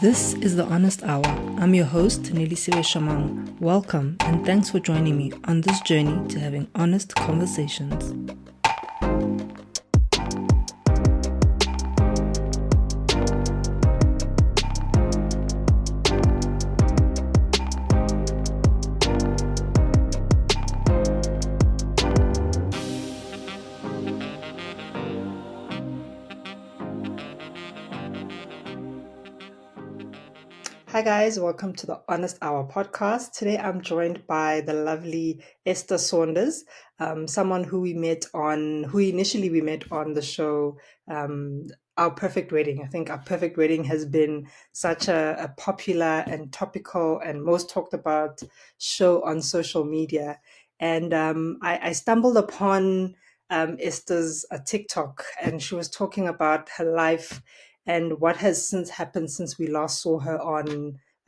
This is The Honest Hour. I'm your host, Nelisiwe Shamang. Welcome and thanks for joining me on this journey to having honest conversations. Hi guys, welcome to the Honest Hour podcast. Today I'm joined by the lovely Esther Saunders, someone who we initially met on the show, Our Perfect Wedding. I think Our Perfect Wedding has been such a popular and topical and most talked about show on social media. And I stumbled upon Esther's TikTok, and she was talking about her life and what has since happened since we last saw her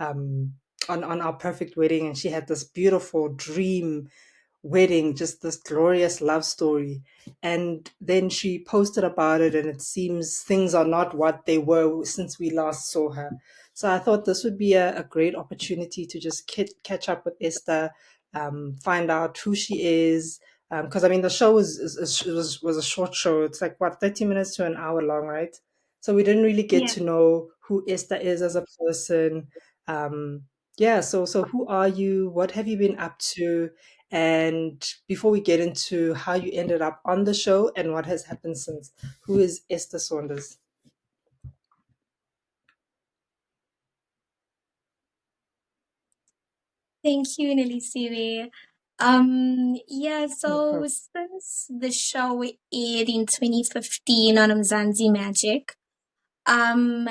um, on Our Perfect Wedding. And she had this beautiful dream wedding, just this glorious love story. And then she posted about it, and it seems things are not what they were since we last saw her. So I thought this would be a great opportunity to just catch up with Esther, find out who she is. Because I mean, the show was a short show. It's like what, 30 minutes to an hour long, right? So we didn't really get Yeah. to know who Esther is as a person. So who are you? What have you been up to? And before we get into how you ended up on the show and what has happened since, who is Esther Saunders? Thank you, Nelisiwe. No So problem. since the show aired in 2015 on Mzansi Magic, um,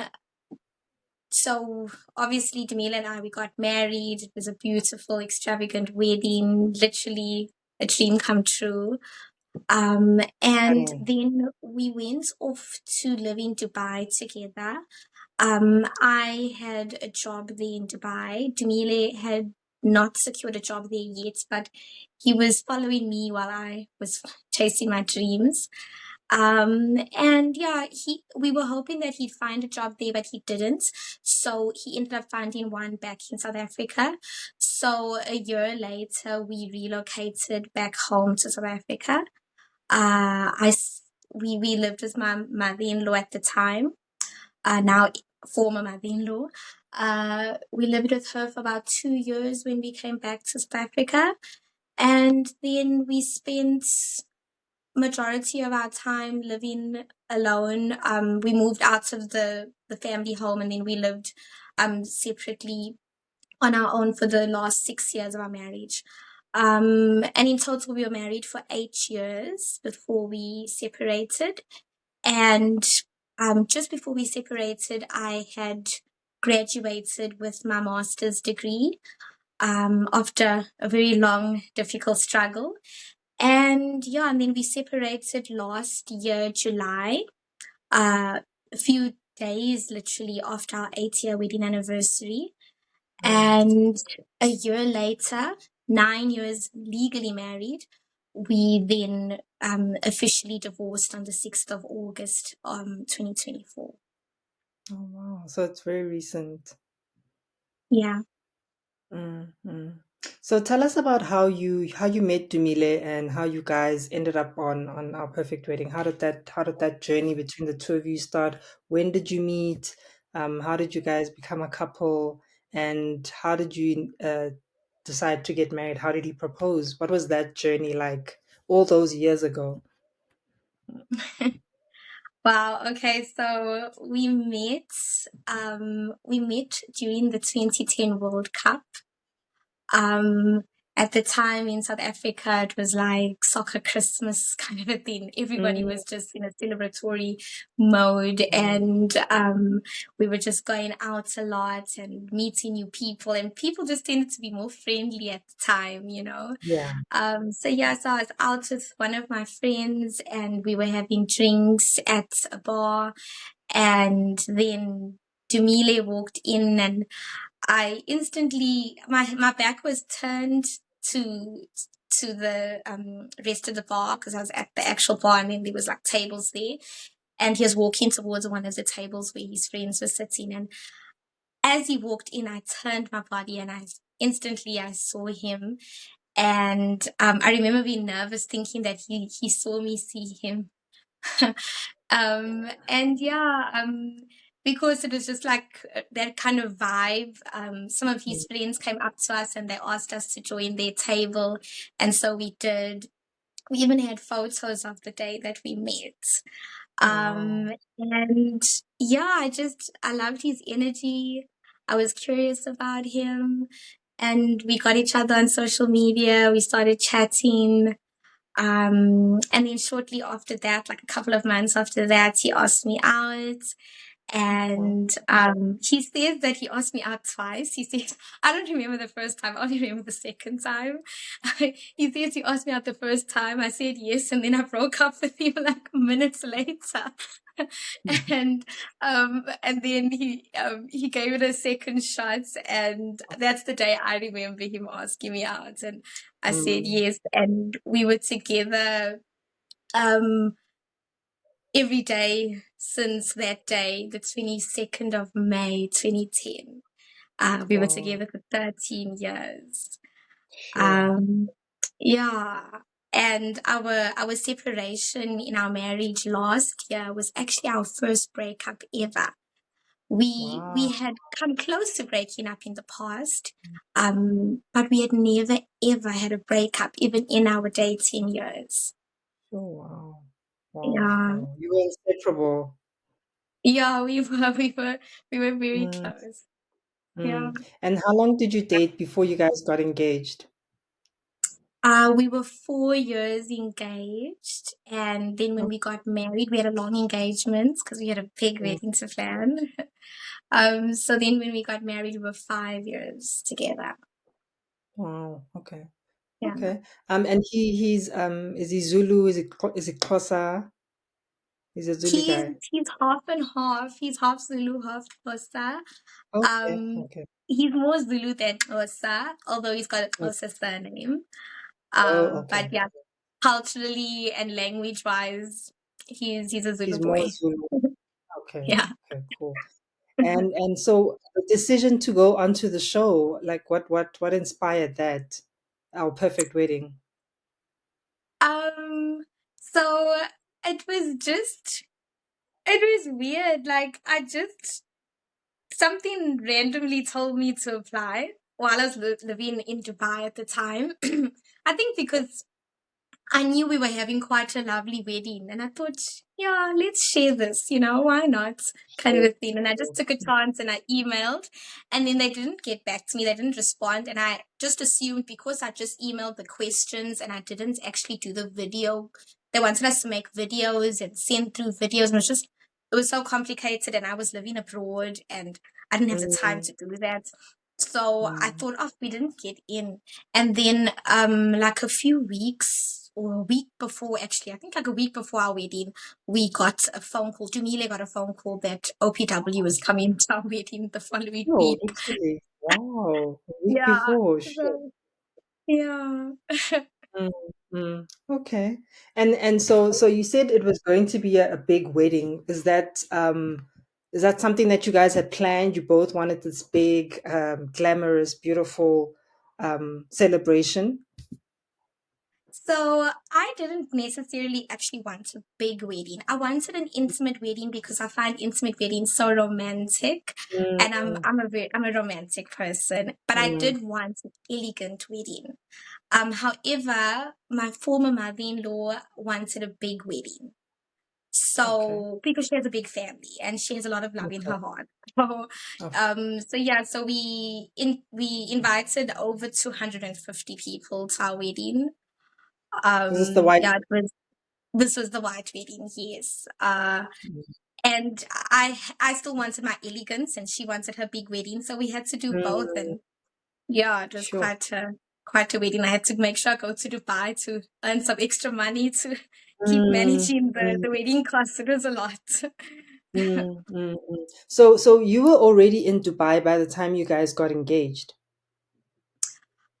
so obviously Demila and I, we got married. It was a beautiful, extravagant wedding, literally a dream come true. And Funny. then we went off to live in Dubai together. I had a job there in Dubai. Demile had not secured a job there yet, but he was following me while I was chasing my dreams. And yeah, we were hoping that he'd find a job there, but he didn't. So he ended up finding one back in South Africa. So a year later, we relocated back home to South Africa. We lived with my mother-in-law at the time, now former mother-in-law. We lived with her for about 2 years when we came back to South Africa, and then we spent majority of our time living alone. We moved out of the family home, and then we lived separately on our own for the last 6 years of our marriage. And in total, we were married for 8 years before we separated. And just before we separated, I had graduated with my master's degree after a very long, difficult struggle. And yeah, and then we separated last year, July, a few days literally after our 8-year wedding anniversary. And a year later, 9 years legally married, we then officially divorced on the 6th of August, 2024. Oh wow! So it's very recent. Yeah. Mm-hmm. So tell us about how you met Dumile and how you guys ended up on Our Perfect Wedding. How did that journey between the two of you start? When did you meet? How did you guys become a couple? And how did you decide to get married? How did he propose? What was that journey like all those years ago? Wow. Okay. So we met during the 2010 World Cup. Um, at the time in South Africa, it was like soccer Christmas kind of a thing. Everybody Mm, was just in a celebratory mode, mm, and we were just going out a lot and meeting new people, and people just tended to be more friendly at the time, you know. yeah. So yeah, so I was out with one of my friends, and we were having drinks at a bar, and then Dumile walked in, and I instantly my back was turned to the rest of the bar because I was at the actual bar, and then there was like tables there, and he was walking towards one of the tables where his friends were sitting, as he walked in, I turned my body and I instantly I saw him. And I remember being nervous, thinking that he saw me see him. And yeah, because it was just like that kind of vibe. Some of his friends came up to us and they asked us to join their table, and so we did. We even had photos of the day that we met. Wow. And yeah, I loved his energy. I was curious about him, and we got each other on social media. We started chatting. And then shortly after that, like a couple of months after that, he asked me out. Wow. And he says that he asked me out twice. He said, I don't remember the first time, I only remember the second time. He says he asked me out the first time. I said yes, and then I broke up with him like minutes later. And then he gave it a second shot, and that's the day I remember him asking me out, and I said Mm. yes, and we were together um every day since that day, the 22nd of May 2010. We were Wow. together for 13 years. Sure. Um, yeah. And our separation in our marriage last year was actually our first breakup ever. We Wow. had come close to breaking up in the past, but we had never ever had a breakup, even in our dating years. Oh, wow. Wow. Yeah, Wow. You were inseparable. yeah, we were very Mm. close. Yeah. Mm. And how long did you date before you guys got engaged? We were 4 years engaged, and then when Oh, we got married, we had a long engagement because we had a big mm. wedding to plan. So then when we got married, we were 5 years together. Wow. Okay. Yeah. Okay. And he's is he Zulu? Is he Xhosa? He's a Zulu He's guy. he's half and half. He's half Zulu, half Xhosa. Okay. Um, Okay. he's more Zulu than Xhosa, although he's got a Okay. Xhosa surname. Oh, But okay. yeah, culturally and language wise, he's a Zulu He's more boy. Zulu. Okay. Yeah. Okay. Cool. And so the decision to go onto the show, like what inspired that? Our perfect wedding. Um, so it was just, it was weird. Like, something randomly told me to apply while I was living in Dubai at the time. I think because I knew we were having quite a lovely wedding, and I thought, yeah, let's share this, why not? Kind of Sure. a thing. And I just took a chance and I emailed, and then they didn't get back to me. They didn't respond. And I just assumed because I just emailed the questions and I didn't actually do the video, they wanted us to make videos and send through videos. And it was so complicated. And I was living abroad and I didn't have the time Mm, to do that. So I mm. thought, oh, we didn't get in. And then, like a few weeks or a week before, actually, I think like a week before our wedding, we got a phone call. Jamila got a phone call that OPW was coming to our wedding the following Oh, week. literally. Wow. A week Yeah. before. Shit. So, yeah. Mm, mm. Okay. And so you said it was going to be a big wedding. Is that something that you guys had planned? You both wanted this big, glamorous, beautiful celebration? So I didn't necessarily actually want a big wedding. I wanted an intimate wedding because I find intimate weddings so romantic, and Mm, I'm a romantic person. But I mm. did want an elegant wedding. However, my former mother-in-law wanted a big wedding. Okay. So, because she has a big family and she has a lot of love in Okay. her heart. So, Of so yeah, so we invited over 250 people to our wedding. This is the white. Yeah, this was the white wedding, yes. And I still wanted my elegance and she wanted her big wedding, so we had to do both. Mm, And yeah, it was sure. quite a wedding. I had to make sure I go to Dubai to earn some extra money to keep Mm, managing mm, the wedding costs. It was a lot. So you were already in Dubai by the time you guys got engaged.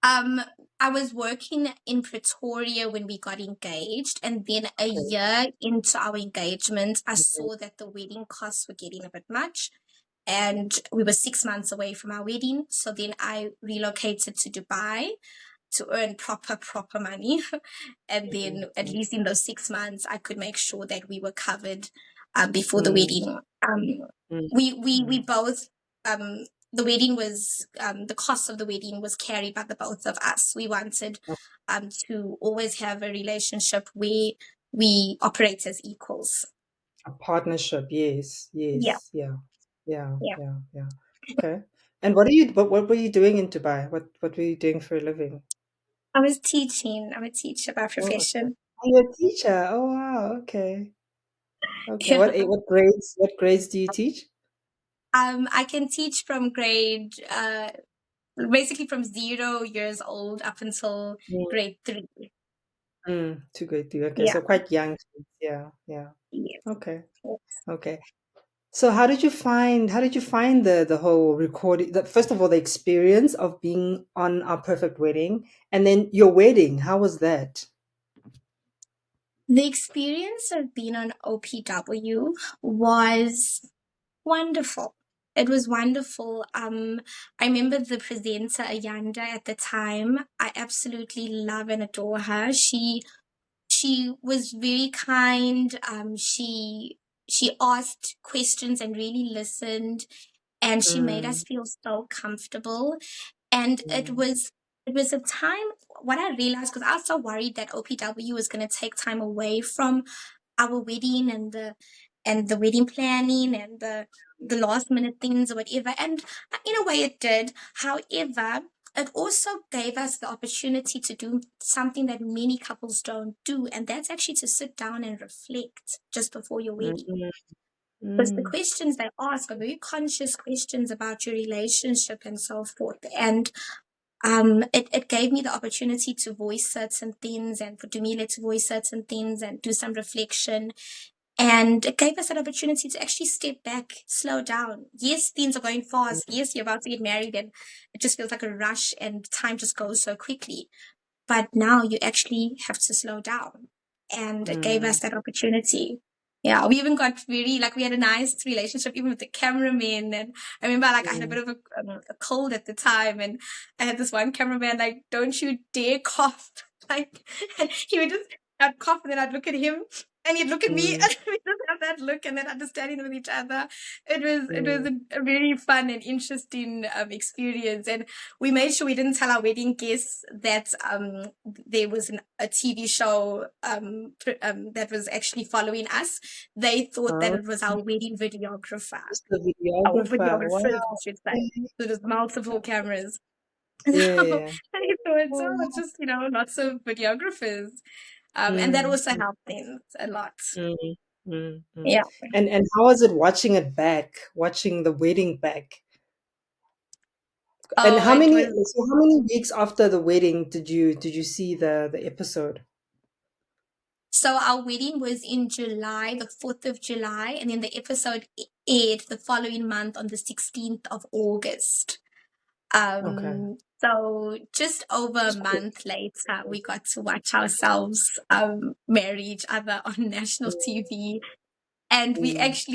Um, I was working in Pretoria when we got engaged, and then a Okay. year into our engagement, I Mhm. saw that the wedding costs were getting a bit much. and we were 6 months away from our wedding. So then I relocated to Dubai to earn proper money. And then at least in those 6 months, I could make sure that we were covered before the Mm, wedding. mm, We mm. both, the wedding was, the cost of the wedding was carried by the both of us. We wanted to always have a relationship where we operate as equals. A partnership, yes, Yeah, yes, yeah, yeah, yeah. yeah, yeah. Okay. And what were you doing in Dubai? What were you doing for a living? I was teaching. I'm a teacher by Oh, okay. profession. Oh, you're a teacher. Oh, wow. Okay. Okay. Yeah. What grades do you teach? I can teach from grade, basically from 0 years old up until Mm, grade 3. to grade 3. Okay, Yeah. so quite young kids. Yeah, yeah. Yes. Okay. Yes. Okay. So how did you find the whole recording, first of all, the experience of being on Our Perfect Wedding, and then your wedding? How was that? The experience of being on OPW was wonderful. It was wonderful. I remember the presenter Ayanda at the time. I absolutely love and adore her. She was very kind. She asked questions and really listened, and she made us Mm, feel so comfortable. And mm, it was a time, what I realized, because I was so worried that OPW was going to take time away from our wedding and the wedding planning and the last minute things or whatever. And in a way it did. However, it also gave us the opportunity to do something that many couples don't do, and that's actually to sit down and reflect just before your mm, wedding. mm, Because the mm, questions they ask are very conscious questions about your relationship and so forth. And it gave me the opportunity to voice certain things, and for Dumile to voice certain things and do some reflection. And it gave us an opportunity to actually step back, slow down. Yes, things are going fast. Yes, you're about to get married and it just feels like a rush and time just goes so quickly. But now you actually have to slow down. And it gave us mm, that opportunity. Yeah, we even got very, like, we had a nice relationship even with the cameraman. And I remember, like, I had a mm, bit of a cold at the time. And I had this one cameraman, like, don't you dare cough. Like, and he would just, I'd cough and then I'd look at him and he'd look at me mm, and we just have that look and then understanding with each other. It was mm, a very fun and interesting experience. And we made sure we didn't tell our wedding guests that there was a TV show that was actually following us. They thought that oh, it was our wedding videographer, just the our videographer. Wow. videographers, I should say. Okay. So there's multiple cameras. So Yeah. I thought, Oh, so just, lots of videographers. And that mm, also helped things a lot. mm, mm, mm. Yeah. And how was it watching it back, watching the wedding back? And Oh, how it many was. so how many weeks after the wedding did you see the episode? So our wedding was in July, the 4th of July, and then the episode aired the following month on the 16th of August. Okay. So just over a It's quick. month later, we got to watch ourselves marry each other on national TV. And Mm,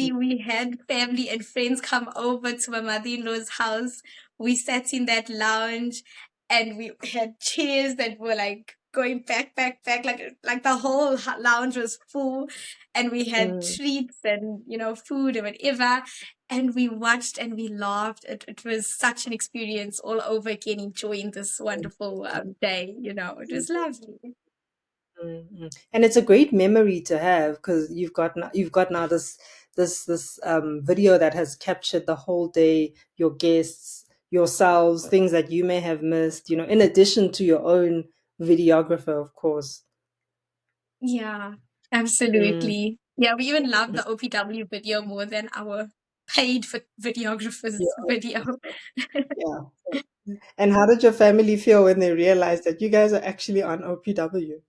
mm, we had family and friends come over to my mother-in-law's house. We sat in that lounge and we had chairs that were like going back, like the whole lounge was full, and we had mm, treats and, food and whatever. And we watched and we laughed. It was such an experience all over again, enjoying this mm, wonderful day. It was mm. lovely. And it's a great memory to have because you've got now this video that has captured the whole day, your guests, yourselves, things that you may have missed, in addition to your own videographer, of course. Yeah, Mm, absolutely. Yeah, we even love the OPW video more than our paid for yeah, videographers video. yeah. And how did your family feel when they realized that you guys are actually on OPW?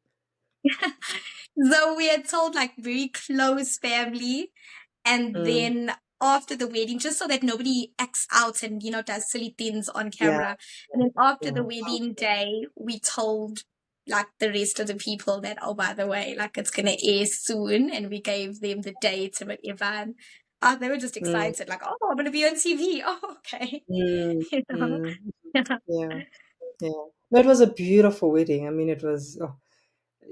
So we had told like very close family, and Mm, then after the wedding, just so that nobody acts out and does silly things on yeah, camera. And then after the yeah. wedding day, we told like the rest of the people that, oh, by the way, like it's gonna air soon, and we gave them the date and whatever. They were just Mm, excited, like, "Oh, I'm gonna be on TV. Oh, okay." mm, You know? mm. Yeah. Yeah, yeah. No, it was a beautiful wedding. I mean, it was, oh,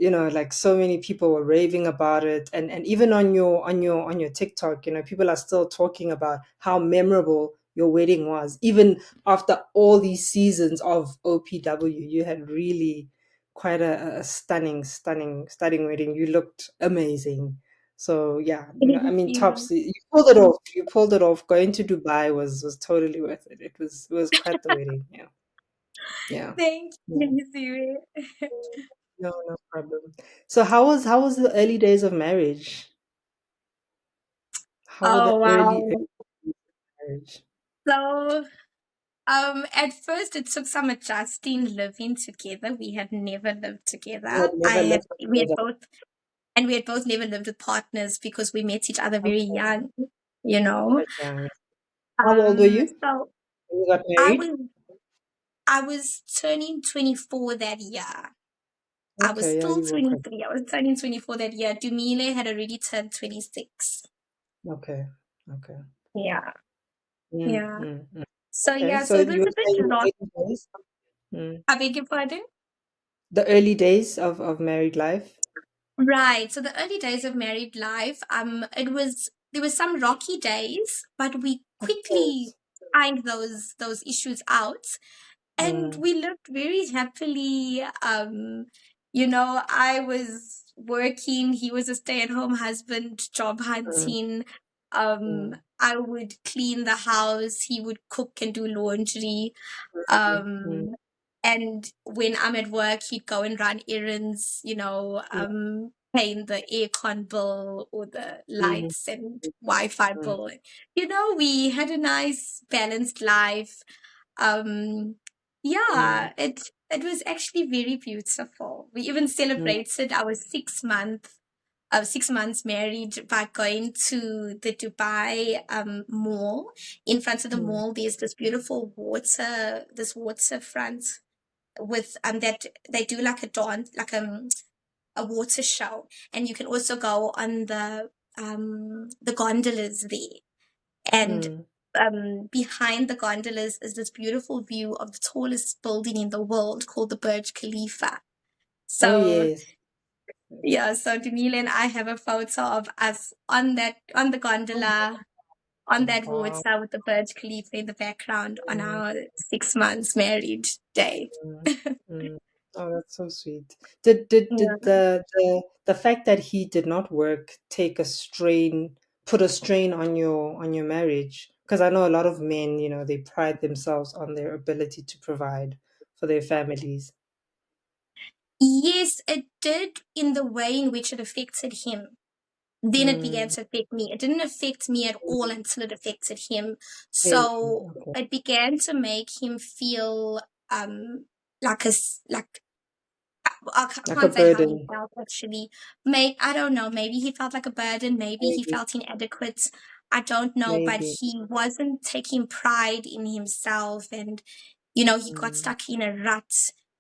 like so many people were raving about it, and even on your TikTok, people are still talking about how memorable your wedding was. Even after all these seasons of OPW, you had really quite a stunning wedding. You looked amazing. So yeah, I Thank mean, you. tops. You pulled it off. You pulled it off. Going to Dubai was totally worth it. It was quite the wedding. Yeah, yeah, Thank yeah. you, Siri. No, no problem. So how was the early days of marriage? How were Oh, the early wow. days of marriage? So, at first it took some adjusting living together. We had never lived You had together. never lived We had together. both, and we had both never lived with partners because we met each other very Okay, young, you know. quite young. How old were you So when you got I married? was, I was turning 24 that year. I was Okay, yeah, still you were quite 23. I was turning 24 that year. Dumile had already turned 26. okay. Okay. Yeah. Mm, Yeah. mm, mm. So Okay, yeah, so so it you was were a bit saying lot. the early days? Mm. I beg your pardon? The early days of married life? Right. So the early days of married life, there were some rocky days, but we Of quickly course. ironed those issues out, and Mm, we lived very happily. I was working, he was a stay-at-home husband, job mm, hunting. mm, I would clean the house, he would cook and do laundry. mm, mm, Um, and when I'm at work, he'd go and run errands, mm, paying the aircon bill or the mm, lights and Wi-Fi mm, bill. We had a nice balanced life. Um, mm, yeah, it was actually very beautiful. We even mm, celebrated our 6 months married by going to the Dubai mall. In front of the mm, mall, there's this waterfront with that they do like a dance, like a water show, and you can also go on the gondolas there. And mm. behind the gondolas is this beautiful view of the tallest building in the world called the Burj Khalifa. Oh So yes. yeah, so Jamila and I have a photo of us on the Oh, gondola, on that wow. water with the Burj Khalifa in the background on Mm, our 6 months married day. mm, mm. Oh, that's so sweet. Did Yeah. the fact that he did not work put a strain on your marriage? Because I know a lot of men, they pride themselves on their ability to provide for their families. Yes, it did in the way in which it affected him. Then it began Mm, to affect me. It didn't affect me at all until it affected him. really? So Okay. it began to make him feel um like I Like a can't say how he burden, felt actually. I don't know. Maybe he felt like a burden. Maybe he maybe, felt inadequate. I don't know, but maybe. he wasn't taking pride in himself, and he got Mm, stuck in a rut.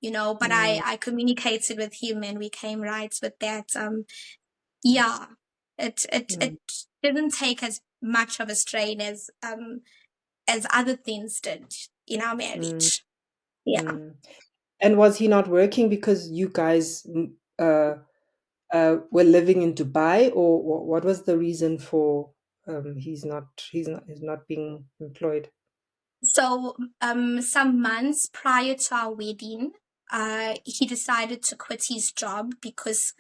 But I mm, I communicated with him, and we came right with that. Yeah, it mm, didn't take as much of a strain as other things did in our mm, marriage. Yeah. mm. And was he not working because you guys were living in Dubai, or what was the reason for he's not being employed? So, some months prior to our wedding, he decided to quit his job because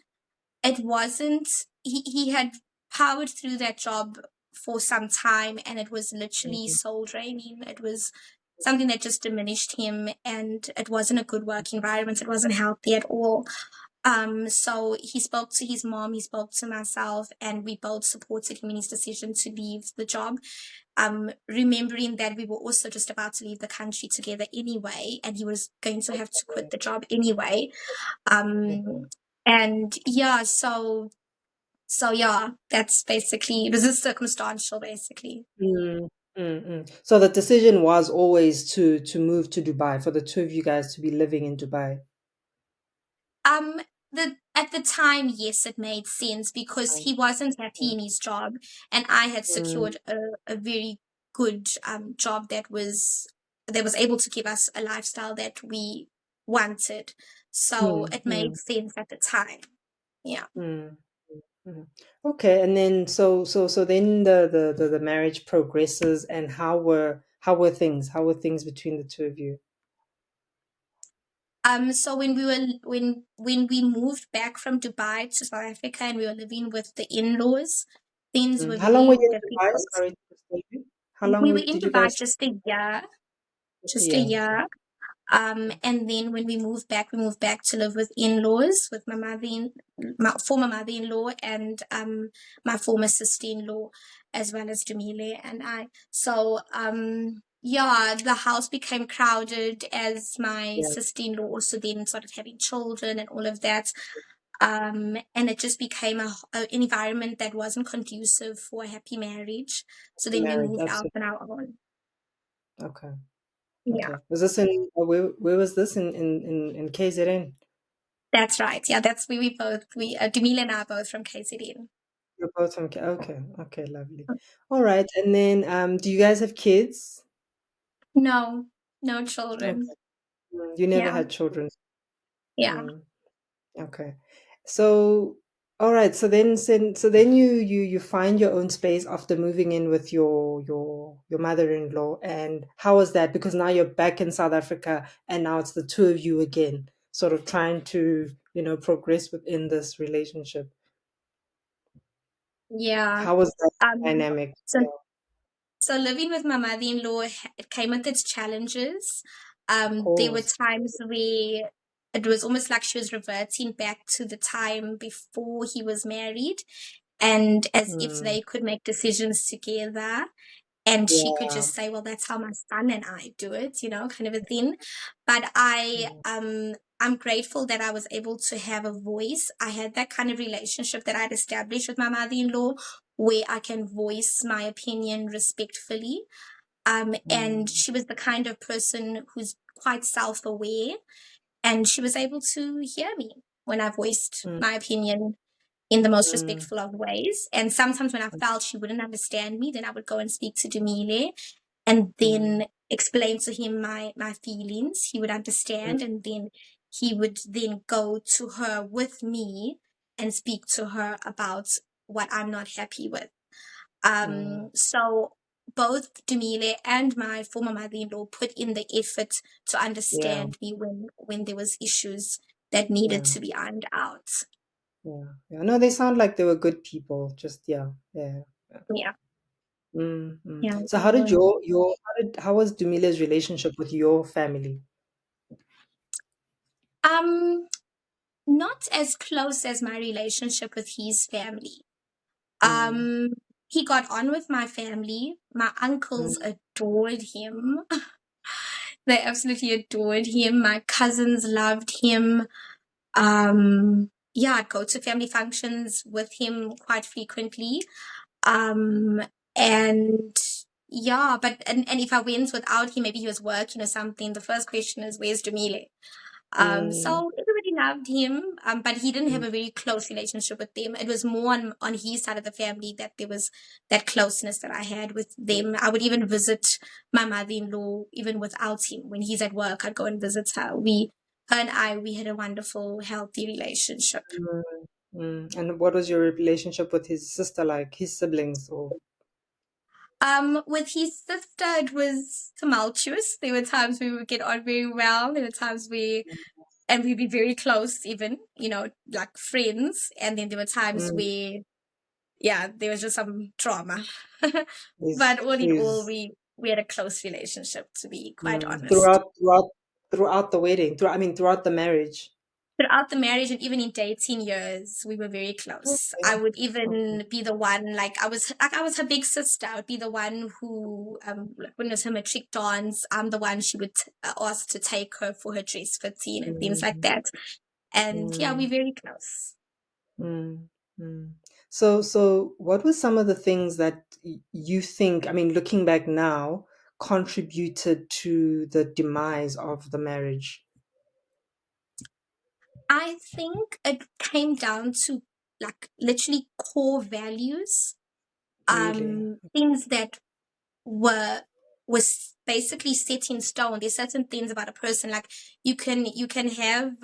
it wasn't, he had powered through that job for some time, and it was literally Mm, soul draining. It was something that just diminished him, and it wasn't a good work environment. It wasn't healthy at all. So he spoke to his mom, he spoke to myself, and we both supported him in his decision to leave the job. Remembering that we were also just about to leave the country together anyway, and he was going to have to quit okay, the job anyway. okay. And yeah, so yeah, that's basically, it was just circumstantial, basically. Mm, mm, mm. So the decision was always to move to Dubai, for the two of you guys to be living in Dubai. Um, at the time, yes, it made sense because he wasn't happy in his job, and I had Mm, secured a very good job that was able to give us a lifestyle that we wanted. So mm, it made mm, sense at the time. Yeah. mm, mm. Okay, and then so then the marriage progresses, and how were things? How were things between the two of you? So when we moved back from Dubai to South Africa and we were living with the in-laws, things were How long were very you in Dubai? difficult. Sorry to disturb you. How long We were in did you Dubai guys? just a year, just a Yeah. year. And then when we moved back to live with in-laws, with my former mother-in-law and my former sister-in-law, as well as Dumile and I. So yeah, the house became crowded as my Yeah. sister-in-law also then started having children and all of that. And it just became an environment that wasn't conducive for a happy marriage. So The then we marriage, moved out absolutely. on our own. Okay. Yeah. Okay. Was this in where was this in KZN? That's right. Yeah, that's where Dumile and I are both from KZN. You're both from okay. Okay, lovely. All right. And then do you guys have kids? No, no Okay. children. You never Yeah, had children. yeah. Mm, okay. So all right, so then you find your own space after moving in with your mother-in-law, and how was that? Because now you're back in South Africa and now it's the two of you again, sort of trying to, progress within this relationship. Yeah. How was that Um, dynamic? so Yeah, so living with my mother-in-law, it came with its challenges. of There were course. times where it was almost like she was reverting back to the time before he was married, and as if Mm, they could make decisions together. And she could yeah. just say, well, that's how my son and I do it, kind of a thing. But I'm grateful that I was able to have a voice. I had that kind of relationship that I'd established with my mother-in-law where I can voice my opinion respectfully. And Mm, she was the kind of person who's quite self-aware, and she was able to hear me when I voiced mm, my opinion in the most mm, respectful of ways. And sometimes when I felt she wouldn't understand me, then I would go and speak to Dumile and mm, then explain to him my feelings. He would mm, understand, and then he would then go to her with me and speak to her about what I'm not happy with. mm, So both Dumile and my former mother-in-law put in the effort to yeah, understand me when there was issues that needed yeah, to be ironed out. yeah, yeah. No, they sound like they were good people. Just yeah, yeah. Yeah. Yeah, Mm, mm. yeah. So how did how was Dumile's relationship with your family? Um, Not as close as my relationship with his family. Mm, Um, he got on with my family. My uncles mm, adored him. They absolutely adored him. My cousins loved him. Yeah, I'd go to family functions with him quite frequently. Um, and yeah, and if I went without him, maybe he was working or something, the first question is, where's Jamile? mm, So everybody loved him, but he didn't have mm, a very close relationship with them. It was more on his side of the family that there was that closeness that I had with them. I would even visit my mother-in-law even without him. When he's at work, I'd go and visit her. Her and I, we had a wonderful, healthy relationship. mm, And what was your relationship with his sister like, his siblings, or? With his sister, it was tumultuous. There were times we would get on very well. There were times and we'd be very close, even, like friends. And then there were times Mm, where, yeah, there was just some drama. he's But all in all, he's we had a close relationship, to be quite mm, honest. throughout the wedding, throughout the marriage. Throughout the marriage and even in dating years, we were very close. Okay, I would okay. even be the one, like I was her big sister. I would be the one who, like when it was her matric dance, I'm the one she would ask to take her for her dress fitting and things like Mm, that. And yeah, we're mm, very close. mm, mm. So what were some of the things that you think, I mean, looking back now, contributed to the demise of the marriage? I think it came down to like literally core values, Really? things that were was basically set in stone. There's certain things about a person, like you can have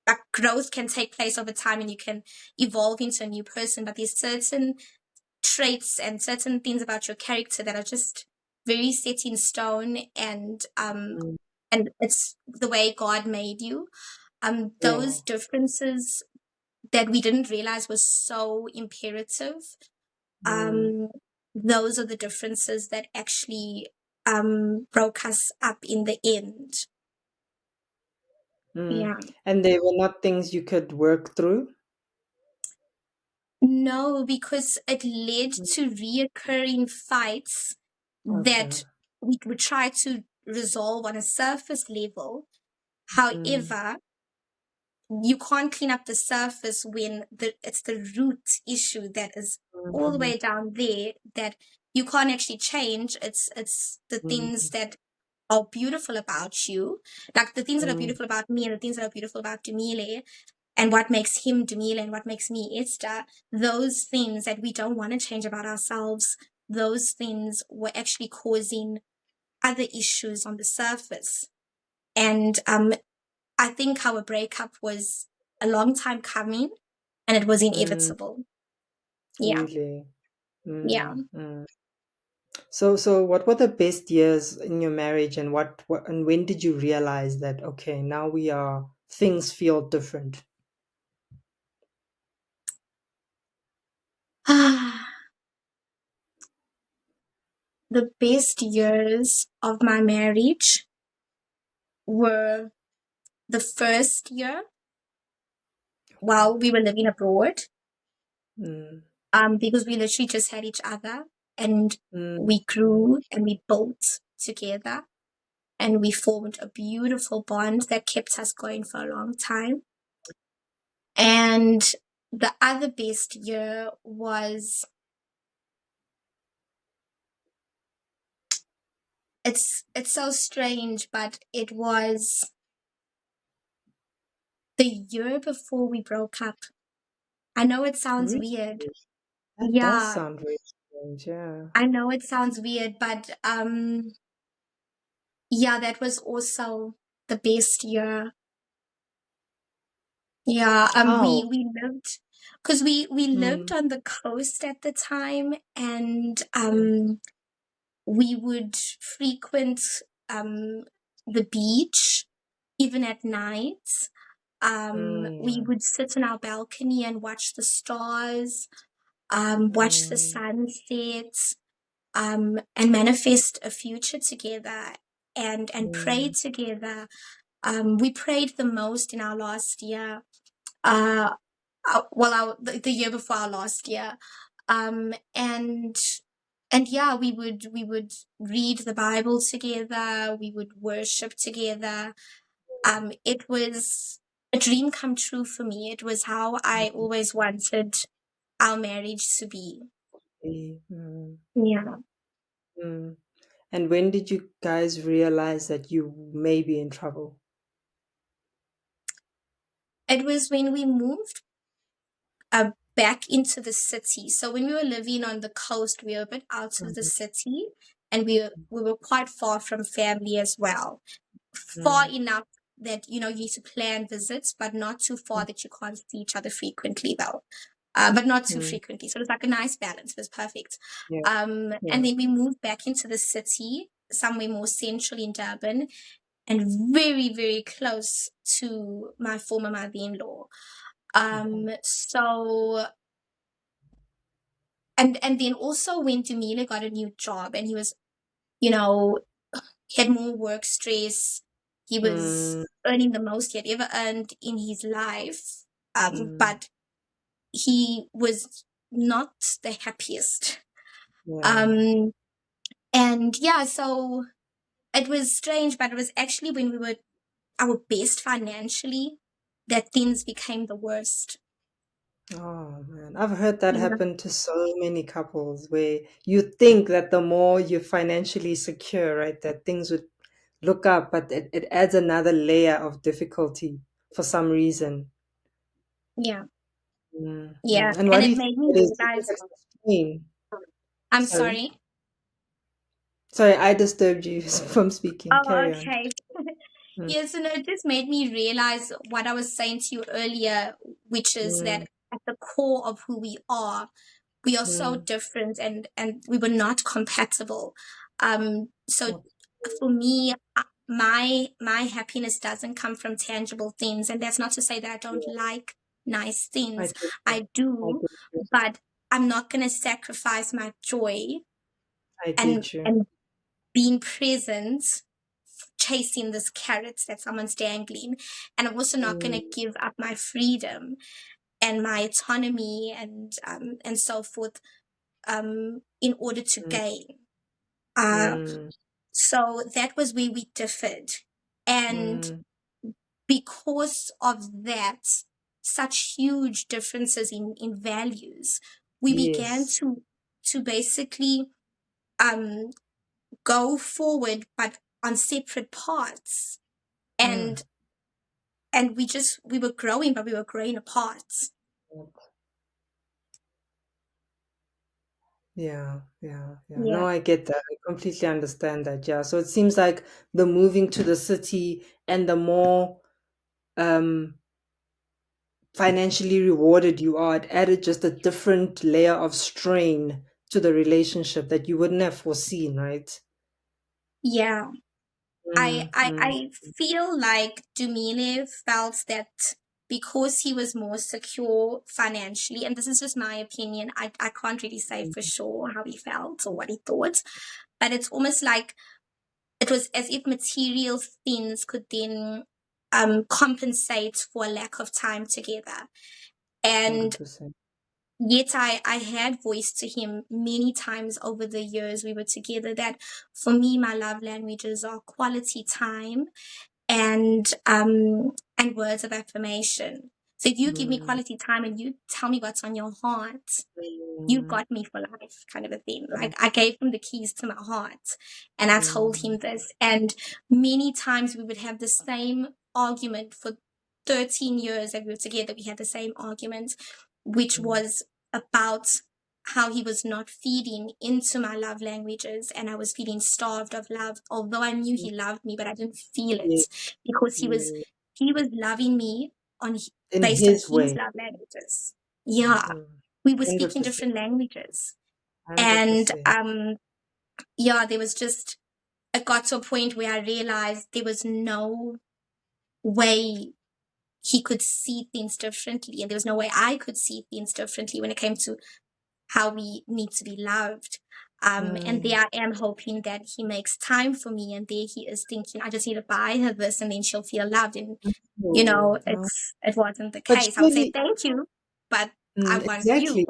like growth can take place over time and you can evolve into a new person, but there's certain traits and certain things about your character that are just very set in stone, Mm, and it's the way God made you. yeah. Those differences that we didn't realize was so imperative. Mm, Um, those are the differences that actually broke us up in the end. mm. Yeah. And they were not things you could work through? No, because it led Mm, to reoccurring fights okay. that we would try to resolve on a surface level. Mm, However, you can't clean up the surface when it's the root issue that is all the mhm, way down there that you can't actually change. It's the things mm, that are beautiful about you, like the things that are mm, beautiful about me and the things that are beautiful about Dumile, and what makes him Dumile and what makes me Esther. Those things that we don't want to change about ourselves, those things were actually causing other issues on the surface. And I think our breakup was a long time coming and it was mm, inevitable. Yeah. really? Yeah. So what were the best years in your marriage, and what and when did you realize that okay, now we are things feel different? The best years of my marriage were the first year while we were living abroad, Mm, because we literally just had each other and mm, we mm, grew and we built together and we formed a beautiful bond that kept us going for a long time. And the other best year was, it's so strange, but it was the year before we broke up. I know it sounds really? weird. That does Yeah, sound very strange. Yeah. I know it sounds weird, but yeah, that was also the best year. Yeah, How? we lived because we lived Mm, on the coast at the time, and mm, we would frequent um the beach even at night. We mm, would sit on our balcony and watch the stars, watch the mm, sunset, and manifest a future together and pray mm, together. We prayed the most in our last year. Uh, well, the year before our last year, um, and and yeah, we would read the Bible together. We would worship together. It was a dream come true for me. It was how I mm, always wanted our marriage to be. mm, Yeah. mm. And when did you guys realize that you may be in trouble? It was when we moved back into the city. So when we were living on the coast, we were a bit out of the Mhm, city, and we were quite far from family as well. Far mm, enough that you need to plan visits, but not too far mm, that you can't see each other frequently, though. But not too mm. frequently. So it's like a nice balance. It was perfect. Yeah, And yeah. then we moved back into the city, somewhere more central in Durban, and very, very close to my former mother-in-law. Mhm, So and then also when Dumile got a new job and he was, you know, he had more work stress. He was mm, earning the most he had ever earned in his life. mm, But he was not the happiest. yeah. Um, and yeah, so it was strange, but it was actually when we were our best financially that things became the worst. Oh man, I've heard that Yeah. happen to so many couples where you think that the more you're financially secure, right, that things would look up, but it adds another layer of difficulty. for some reason. Yeah. Yeah. Mm. And why And do it you think made me that is? Can you realize, explain? I'm Sorry. sorry. Sorry, I disturbed you from speaking. Oh, Carry on. okay. Mm, Yes, and it just made me realize what I was saying to you earlier, which is mm, that at the core of who we are so mm. different, and we were not compatible. So Okay. for me, my happiness doesn't come from tangible things, and that's not to say that I don't Yeah, like nice I things. get you. I I do, get you. but I'm not going to sacrifice my joy I and get you. and being present chasing this carrot that someone's dangling. And I'm also not going to Mm, give up my freedom and my autonomy and so forth in order to mm, gain. Uh, mm, so that was where we differed. And mm. because of that, such huge differences in values, we began Yes. to basically um, go forward, but on separate paths. Mm. And we were growing, but we were growing apart. Yeah, yeah, yeah. Yeah. No, I get that. I completely understand that. Yeah. So it seems like the moving to the city and the more um financially rewarded you are, it added just a different layer of strain to the relationship that you wouldn't have foreseen, right? Yeah. Mm, mm, I feel like Dumile felt that because he was more secure financially, and this is just my opinion, I can't really say for sure how he felt or what he thought, but it's almost like it was as if material things could then compensate for a lack of time together. And 100%. yet I had voiced to him many times over the years we were together that for me my love languages are quality time and words of affirmation. So if you give me Mm, quality time and you tell me what's on your heart, you mm, got me for life, kind of a thing. mm, Like I gave him the keys to my heart and I told mm, him this. And many times we would have the same argument for 13 years that we were together. We had the same argument, which mm, was about how he was not feeding into my love languages and I was feeling starved of love, although I knew mm. he loved me, but I didn't feel it Yeah, because yeah. he was loving me on In based on his his way. love languages. Yeah, Mm, we were speaking 100%. different languages. And 100%. yeah, there was just it got to a point where I realized there was no way he could see things differently, and there was no way I could see things differently when it came to how we need to be loved. And Mm, there I am hoping that he makes time for me, and there he is thinking, I just need to buy her this, and then she'll feel loved. And no, no. it wasn't the But case. I would say surely, thank you, but I want you. exactly.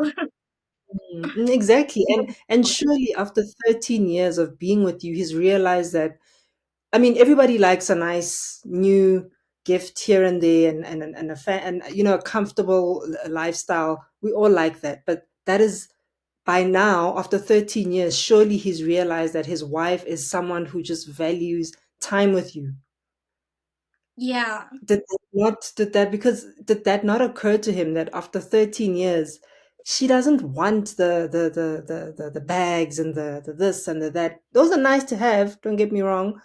Exactly. And surely after 13 years of being with you, he's realized that, I mean, everybody likes a nice new gift here and there and and a comfortable lifestyle. We all like that. But that is by now, after 13 years, surely he's realized that his wife is someone who just values time with you. Yeah. Did that not occur to him that after 13 years, she doesn't want the bags and the this and the that. Those are nice to have, don't get me wrong,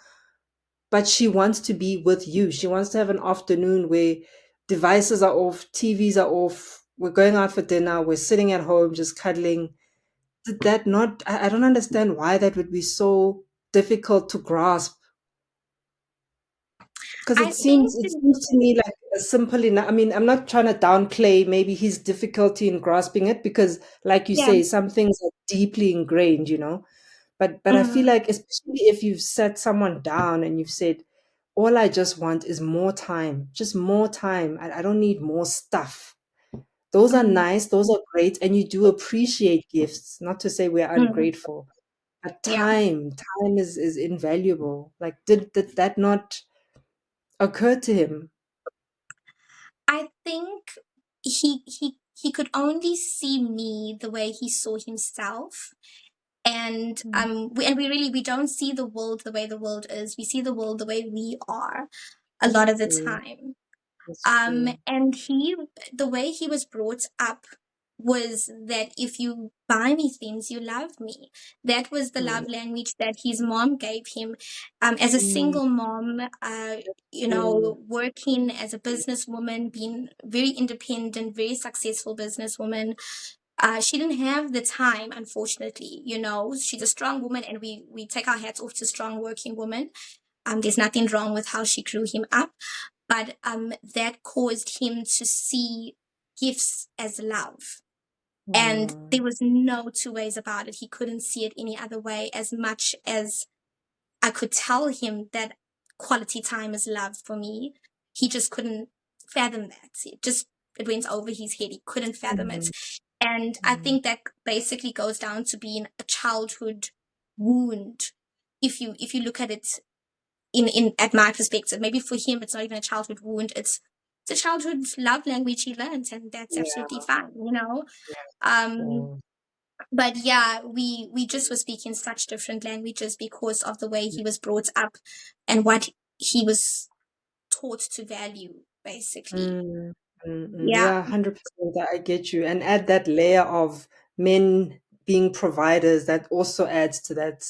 but she wants to be with you. She wants to have an afternoon where devices are off, TVs are off, we're going out for dinner, we're sitting at home just cuddling. Did that not, I don't understand why that would be so difficult to grasp. Because I think it seems to me like a simple enough. I mean, I'm not trying to downplay maybe his difficulty in grasping it because, like you yeah. say, some things are deeply ingrained. But I feel Mm, like, especially if you've sat someone down and you've said, all I just want is more time, just more time. I don't need more stuff. Those are mm, nice, those are great, and you do appreciate gifts. Not to say we're mm, ungrateful, but yeah. time is invaluable. Like, did that not occur to him? I think he could only see me the way he saw himself. And Mm, we don't see the world the way the world is. We see the world the way we are a lot of the true. time. That's true. And the way he was brought up was that if you buy me things, you love me. That was the Mm, love language that his mom gave him. As a mm, single mom, true. working as a businesswoman, being very independent, very successful businesswoman, she didn't have the time, unfortunately. She's a strong woman, and we take our hats off to strong working women. There's nothing wrong with how she grew him up, but that caused him to see gifts as love. And Mm, there was no two ways about it. He couldn't see it any other way, as much as I could tell him that quality time is love for me. He just couldn't fathom that. It went over his head. He couldn't fathom it. mm, And I mm, think that basically goes down to being a childhood wound. If you look at it in at my perspective, maybe for him it's not even a childhood wound. It's a childhood love language he learned, and that's absolutely yeah, fine. yeah, Um, cool. but yeah, we just were speaking such different languages because of the way he was brought up and what he was taught to value, basically. Mm, Yeah, yeah, 100%. I get you. And add that layer of men being providers that also adds to that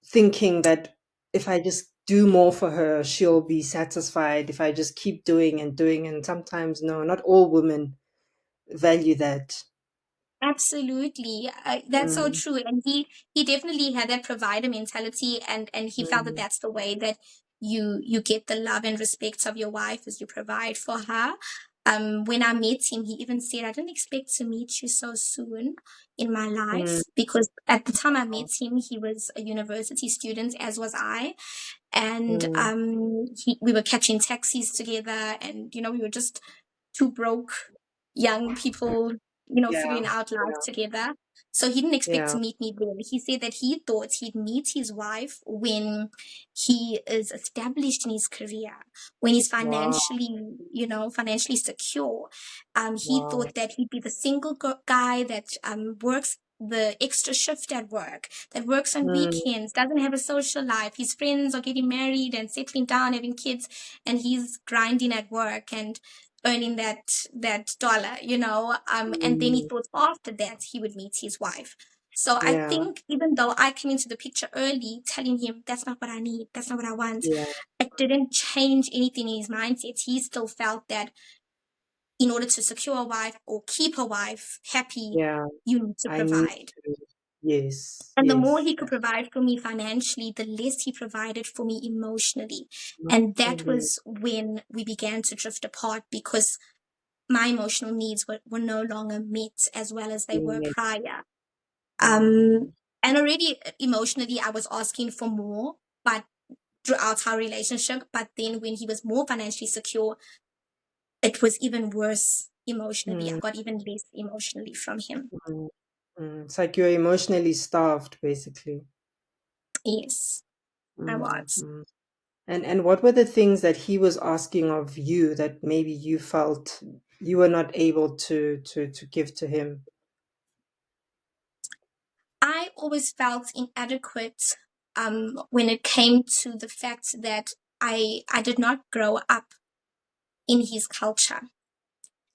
thinking that if I just do more for her, she'll be satisfied if I just keep doing and doing. And sometimes, no, not all women value that. absolutely. That's so Mm, true. And he definitely had that provider mentality, and he felt that mm, that's the way that you get the love and respect of your wife, as you provide for her. When I met him, he even said, "I didn't expect to meet you so soon in my mm, life," because at the time I met him, he was a university student, as was I. And mm, we were catching taxis together, and we were just two broke young people, yeah, figuring out life yeah, together. So he didn't expect yeah. to meet me then. He said that he thought he'd meet his wife when he is established in his career, when he's Wow, financially secure. He wow. thought that he'd be the single guy that works the extra shift at work, that works on Mm, weekends, doesn't have a social life. His friends are getting married and settling down, having kids, and he's grinding at work and earning that dollar, and then he mm, thought after that he would meet his wife. So I yeah, think even though I came into the picture early telling him that's not what I need, that's not what I want, yeah. it didn't change anything in his mindset. He still felt that in order to secure a wife or keep a wife happy, Yeah, you need to I need provide. to. Yes, And the more yes, he could provide for me financially, the less he provided for me emotionally. And that absolutely. was when we began to drift apart, because my emotional needs were no longer met as well as they were Mm, prior. mm, And already emotionally, I was asking for more, but throughout our relationship. But then when he was more financially secure, it was even worse emotionally. I mm, got even less emotionally from him. mm, It's like you're emotionally starved, basically. Yes, I Mm, was. mm. And what were the things that he was asking of you that maybe you felt you were not able to give to him? I always felt inadequate when it came to the fact that I did not grow up in his culture,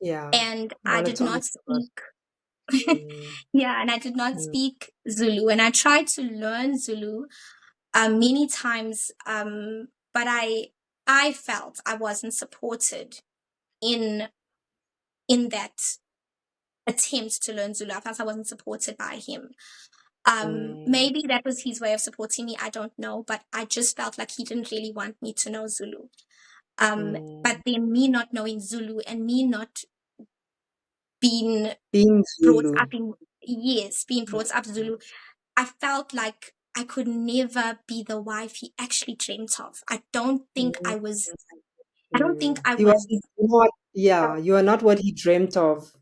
Yeah, and I I wanted did to not ask about. speak. Mm, Yeah, and I did not mm, speak Zulu, and I tried to learn Zulu many times, but I felt I wasn't supported in that attempt to learn Zulu. I felt I wasn't supported by him. mm, Maybe that was his way of supporting me. I don't know, but I just felt like he didn't really want me to know Zulu. But mm. then me not knowing Zulu and me not being Being brought Zulu. up in yes, being brought up Zulu, I felt like I could never be the wife he actually dreamt of. Mm, I don't think I He was, wasn't what, yeah, you are not what he dreamt of.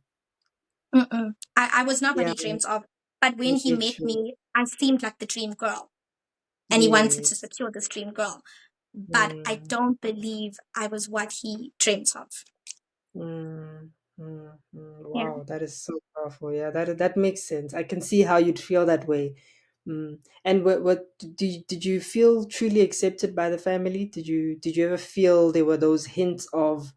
I was not what Yeah, he dreamt of. But I when he get met you. me, I seemed like the dream girl, and he wanted to Yes. secure this dream girl. But I Mm, don't believe I was what he dreamt of. mm, Yeah. Wow, that is so powerful. Yeah, that makes sense. I can see how you'd feel that way. And what did you feel truly accepted by the family? Did you ever feel there were those hints of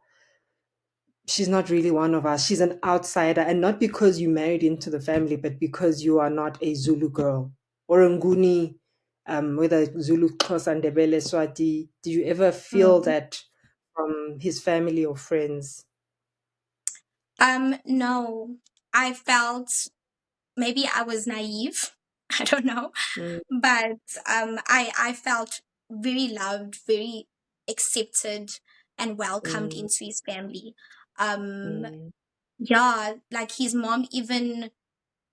she's not really one of us. She's an outsider, and not because you married into the family, but because you are not a Zulu girl or a Nguni, whether Zulu, Xhosa, Ndebele, Swati. Do you ever feel Mm. that from his family or friends? No, I felt maybe I was naive. I don't know, Mm, but I felt very loved, very accepted, and welcomed mm, into his family. Um, mm, yeah, like his mom even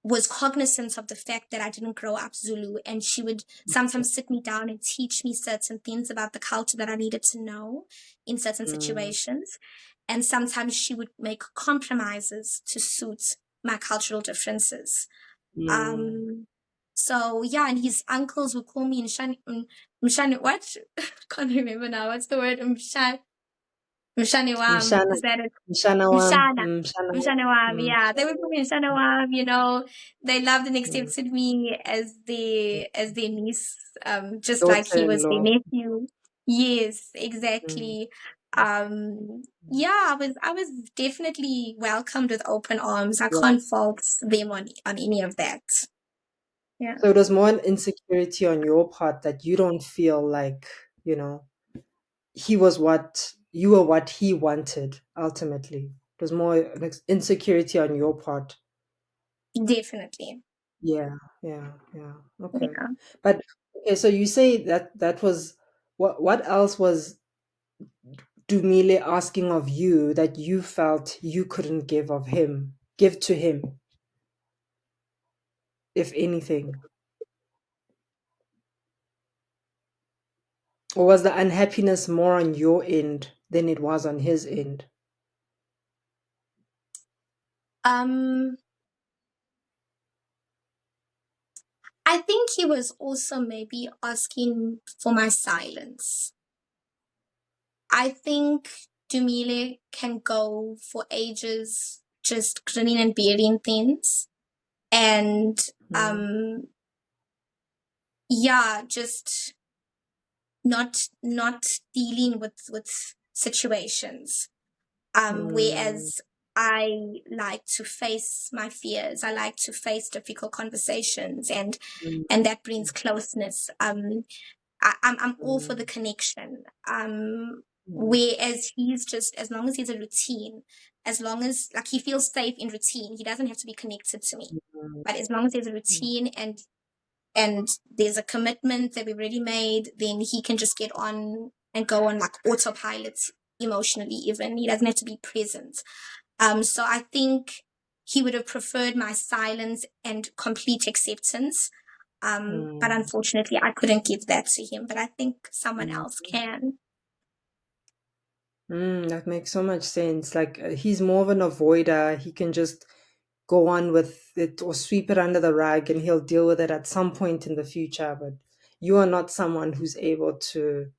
was cognizant of the fact that I didn't grow up Zulu, and she would sometimes sit me down and teach me certain things about the culture that I needed to know in certain mm, situations. And sometimes she would make compromises to suit my cultural differences. mm. Um, so yeah, and his uncles would call me Mshani, what? Can't remember now. What's the word? Mshani Wam. Mshana, Is that it? Mshana wam, Mshana. Mshana Mshana Wam. wam, Yeah, they would call me Mshana Wam. They loved and mm, accepted me mm. as their niece, just like he was their Daughter-in-law. nephew. Yes, Mm, exactly. Yeah, I was definitely welcomed with open arms. I yeah. can't fault them on any of that. Yeah, So it was more an insecurity on your part that you don't feel like, you know, he was what you were what he wanted ultimately. It was more an insecurity on your part. definitely. Yeah, yeah, yeah. Okay. Yeah. But okay, so you say that that was what else was Dumile asking of you that you felt you couldn't give to him, if anything? Or was the unhappiness more on your end than it was on his end? Um, I think he was also maybe asking for my silence. I think Dumile can go for ages just grinning and bearing things. And Mm, um yeah, just not dealing with situations. mm, Whereas I like to face my fears. I like to face difficult conversations, mm, and that brings closeness. I'm all for the mm, connection. mm, Whereas he's just, as long as he's a routine, as long as like he feels safe in routine, he doesn't have to be connected to me. mm, But as long as there's a mm, routine and there's a commitment that we've already made, then he can just get on and go on like autopilot emotionally. Even he doesn't have to be present. So I think he would have preferred my silence and complete acceptance. But mm, unfortunately, I couldn't give that to him. But I think someone mm. else can. That makes so much sense. Like he's more of an avoider. He can just go on with it or sweep it under the rug and he'll deal with it at some point in the future. But you are not someone who's able to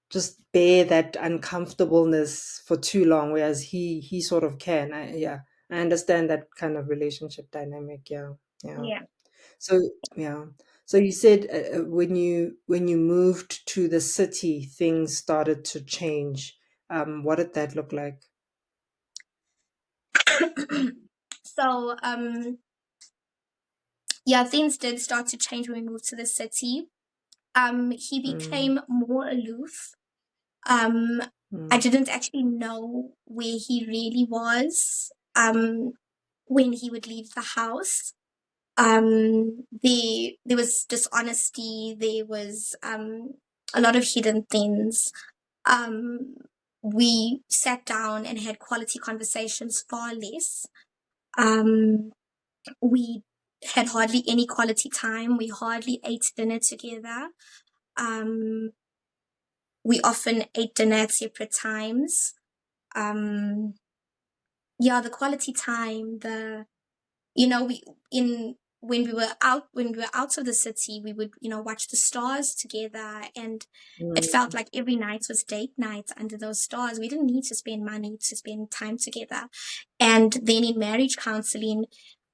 just bear that uncomfortableness for too long, whereas he sort of can. Yeah, I understand that kind of relationship dynamic. Yeah, yeah. Yeah. So yeah. So you said when you moved to the city, things started to change. What did that look like? So yeah, things did start to change when we moved to the city. He Mm, became more aloof. Um, I mm, didn't actually know where he really was. When he would leave the house. There was dishonesty. There was a lot of hidden things. Um, we sat down and had quality conversations far less. Um, we had hardly any quality time. We hardly ate dinner together. Um, we often ate dinner at separate times. Um, yeah, the quality time, we in when we were out of the city, we would, watch the stars together, and it felt mm, like every night was date night under those stars. We didn't need to spend money to spend time together. And then in marriage counseling,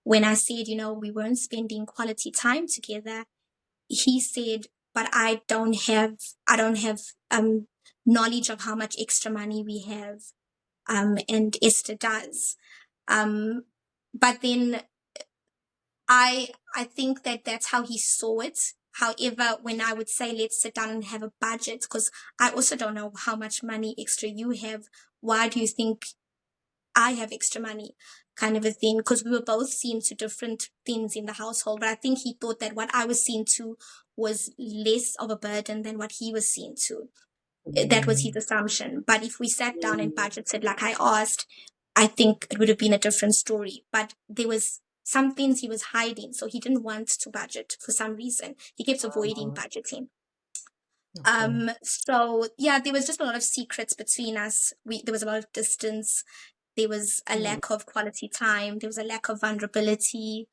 when I said, we weren't spending quality time together, he said, but I don't have knowledge of how much extra money we have. and Esther does. But then I think that that's how he saw it. However, when I would say let's sit down and have a budget, because I also don't know how much money extra you have. Why do you think I have extra money? Kind of a thing, because we were both seeing to different things in the household. But I think he thought that what I was seeing to was less of a burden than what he was seeing to. That was his Mm, assumption. But if we sat down and mm, budgeted like I asked, I think it would have been a different story. But there was some things he was hiding, so he didn't want to budget for some reason. He kept avoiding budgeting. okay. So yeah, there was just a lot of secrets between us. There was a lot of distance. There was a Mm, lack of quality time. There was a lack of vulnerability.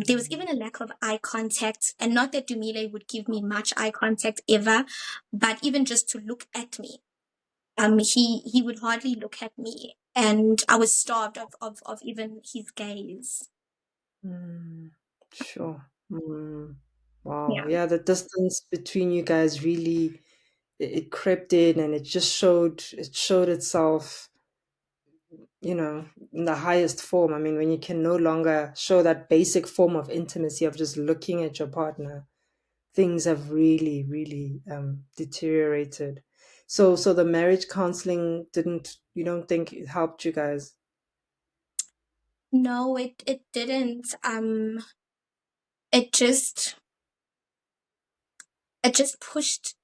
There was even a lack of eye contact, and not that Dumile would give me much eye contact ever, but even just to look at me, he would hardly look at me, and I was starved of even his gaze. mm, sure. Mm, wow. Yeah. Yeah, the distance between you guys really it crept in and it showed itself, in the highest form. I mean, when you can no longer show that basic form of intimacy of just looking at your partner, things have really, really deteriorated. So the marriage counseling didn't, you don't think it helped you guys? No, it didn't. It just it just pushed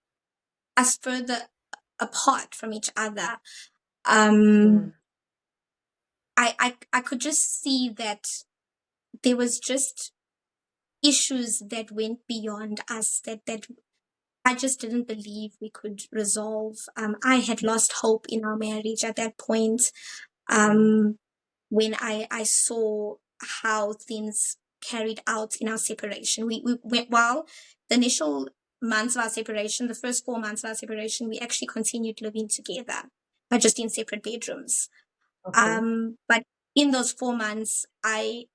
us further apart from each other. Um, Mm, I could just see that there was just issues that went beyond us that I just didn't believe we could resolve. I had lost hope in our marriage at that point. mm, Um, when I saw how things carried out in our separation, we went, well, the initial months of our separation, the first 4 months of our separation, we actually continued living together, but just in separate bedrooms. okay. But in those 4 months, I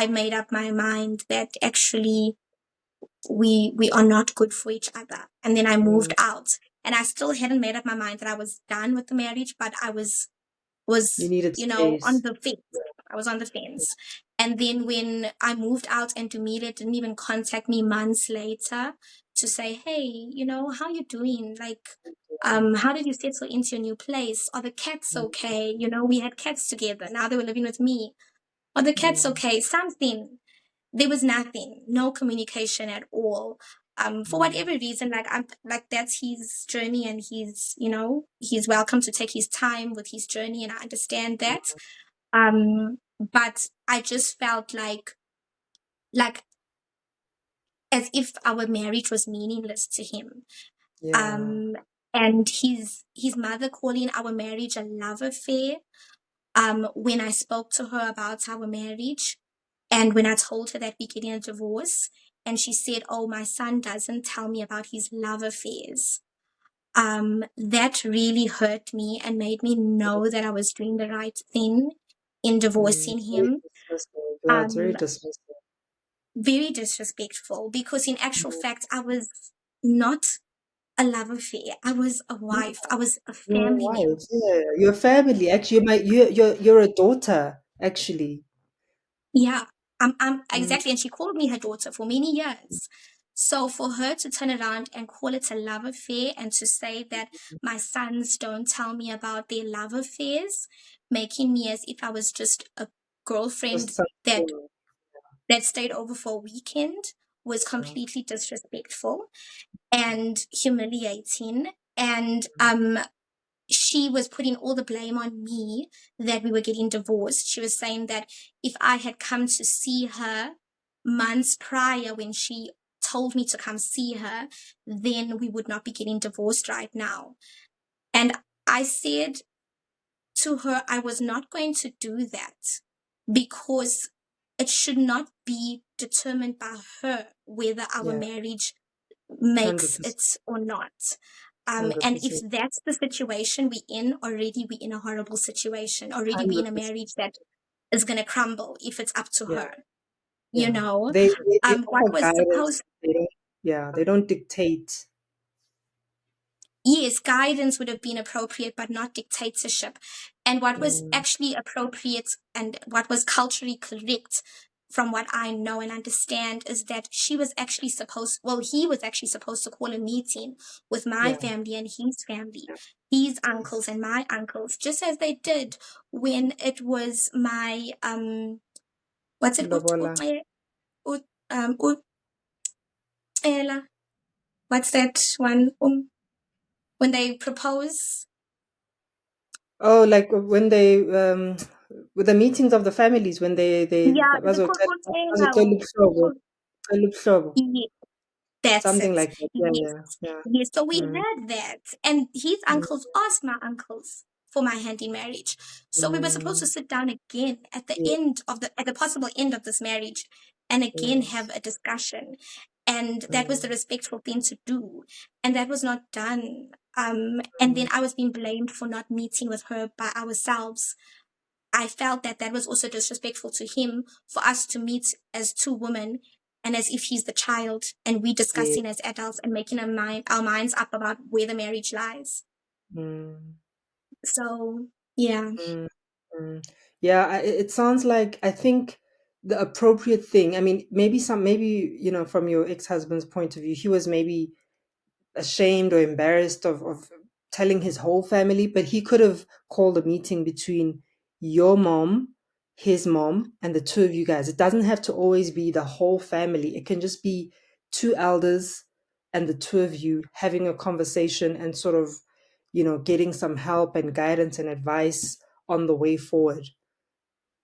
made up my mind that actually we are not good for each other. And then I Mm, moved out, and I still hadn't made up my mind that I was done with the marriage, but I you was needed on space. the fence. I was on the fence. And then when I moved out and Dumile didn't even contact me months later to say, hey, how you doing? Like, how did you settle into your new place? Are the cats Mm, okay? We had cats together. Now they were living with me. Are the cats mm, okay? Something. There was nothing, no communication at all. For mm, whatever reason, like I'm like that's his journey, and he's welcome to take his time with his journey, and I understand that. But I just felt like as if our marriage was meaningless to him. yeah. Um, and his mother calling our marriage a love affair. When I spoke to her about our marriage, and when I told her that we're getting a divorce, and she said, "Oh, my son doesn't tell me about his love affairs." That really hurt me and made me know that I was doing the right thing in divorcing Very him. dismissive. Yeah, it's very Um, dismissive. Very disrespectful, because in actual fact, I was not a love affair. I was a Mm, wife. I was a you're a family member. wife. Yeah, your family. Actually, you're a daughter. Actually. Yeah, I'm Mm, exactly. And she called me her daughter for many years. So for her to turn around and call it a love affair, and to say that my sons don't tell me about their love affairs, making me as if I was just a girlfriend just that something. stayed over for a weekend, was Yeah. completely disrespectful and humiliating. And she was putting all the blame on me that we were getting divorced. She was saying that if I had come to see her months prior, when she told me to come see her, then we would not be getting divorced right now. And I said to her, I was not going to do that, because it should not be determined by her whether our Yeah. marriage Hundred makes percent. it or not. Hundred And if percent. that's the situation we're in, already we're in a horrible situation. Already we're in Hundred a percent. marriage that is going to crumble if it's up to Yeah. her. You Yeah. know, They what offer was guidance. supposed, They don't. Yeah. They don't dictate. yes, guidance would have been appropriate, but not dictatorship. And what was Mm, actually appropriate and what was culturally correct, from what I know and understand, is that she was actually supposed, well, he was actually supposed to call a meeting with my yeah. family and his family, his uncles and my uncles, just as they did when it was my, what's it, Lobola. ut, ela, what's that one, when they propose? Oh, like when they with the meetings of the families when they Yeah, is it called bazocela Kotela or ubuhlobo, yes, that's something it. like that. Yeah, Yes. yeah, yeah. Yes. So we Mm, had that. And his mm, uncles asked my uncles for my hand in marriage. So we were supposed to mm, sit down again at the yeah, end of at the possible end of this marriage and again have yes. a discussion. And that was the Mm, respectful thing to do. And that was not done. And then mm, I was being blamed for not meeting with her by ourselves. I felt that that was also disrespectful to him for us to meet as two women and as if he's the child and we yeah. discussing as adults and making our minds up about where the marriage lies. Mm, So, yeah, mm, mm. Yeah, it sounds like I think the appropriate thing. I mean, maybe from your ex-husband's point of view, he was maybe ashamed or embarrassed of telling his whole family, but he could have called a meeting between your mom, his mom, and the two of you guys. It doesn't have to always be the whole family. It can just be two elders and the two of you having a conversation and sort of, getting some help and guidance and advice on the way forward.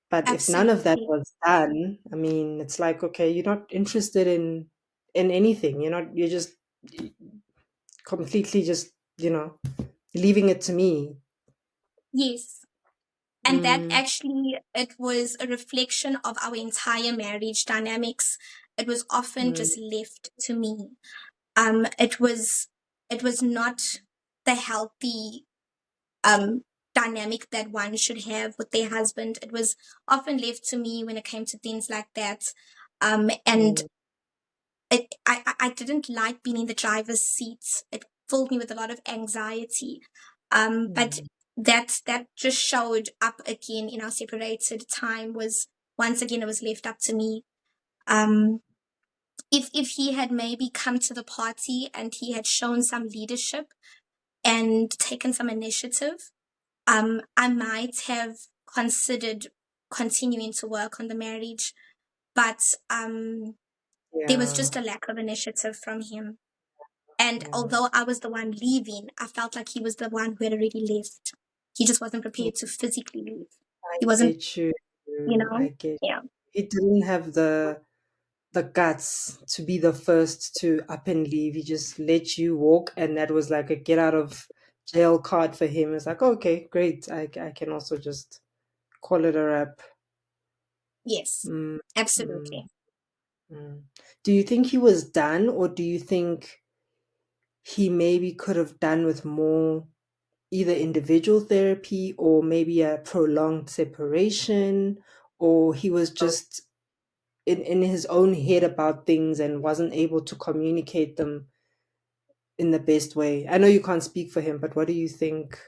But if none of that absolutely. was done, I mean, it's like, okay, you're not interested in anything. You're just completely just, leaving it to me. Yes. And that Mm, actually, it was a reflection of our entire marriage dynamics. It was often mm, just left to me. Um, it was, it was not the healthy um, dynamic that one should have with their husband. It was often left to me when it came to things like that. And mm, I didn't like being in the driver's seat. It filled me with a lot of anxiety. But mm, that just showed up again in our separated time. Was once again, it was left up to me. Um, if he had maybe come to the party and he had shown some leadership and taken some initiative, I might have considered continuing to work on the marriage, but there was yeah, just a lack of initiative from him. And yeah. although I was the one leaving, I felt like he was the one who had already left. He just wasn't Mm, prepared to physically leave. I He wasn't, get you. you know, I get yeah. He didn't have the guts to be the first to up and leave. He just let you walk, and that was like a get out of jail card for him. It's like, okay, great. I can also just call it a wrap. Yes, Mm, mm, absolutely. mm. Do you think he was done, or do you think he maybe could have done with more either individual therapy or maybe a prolonged separation, or he was just in his own head about things and wasn't able to communicate them in the best way? I know you can't speak for him, but what do you think?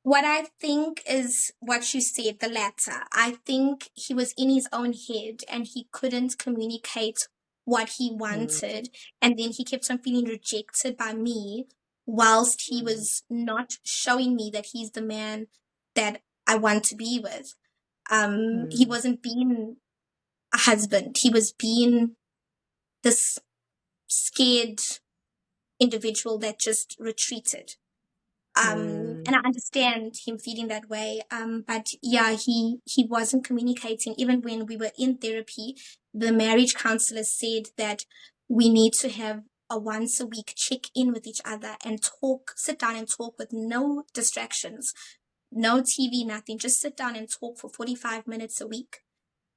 What I think is what you said, the latter. I think he was in his own head and he couldn't communicate what he Mm, wanted. And then he kept on feeling rejected by me whilst he mm, was not showing me that he's the man that I want to be with. He mm, wasn't being a husband. He was being this scared individual that just retreated. mm, And I understand him feeling that way. But yeah, he wasn't communicating. Even when we were in therapy, the marriage counselor said that we need to have a once a week check in with each other and talk, sit down and talk with no distractions, no TV, nothing. Just sit down and talk for 45 minutes a week.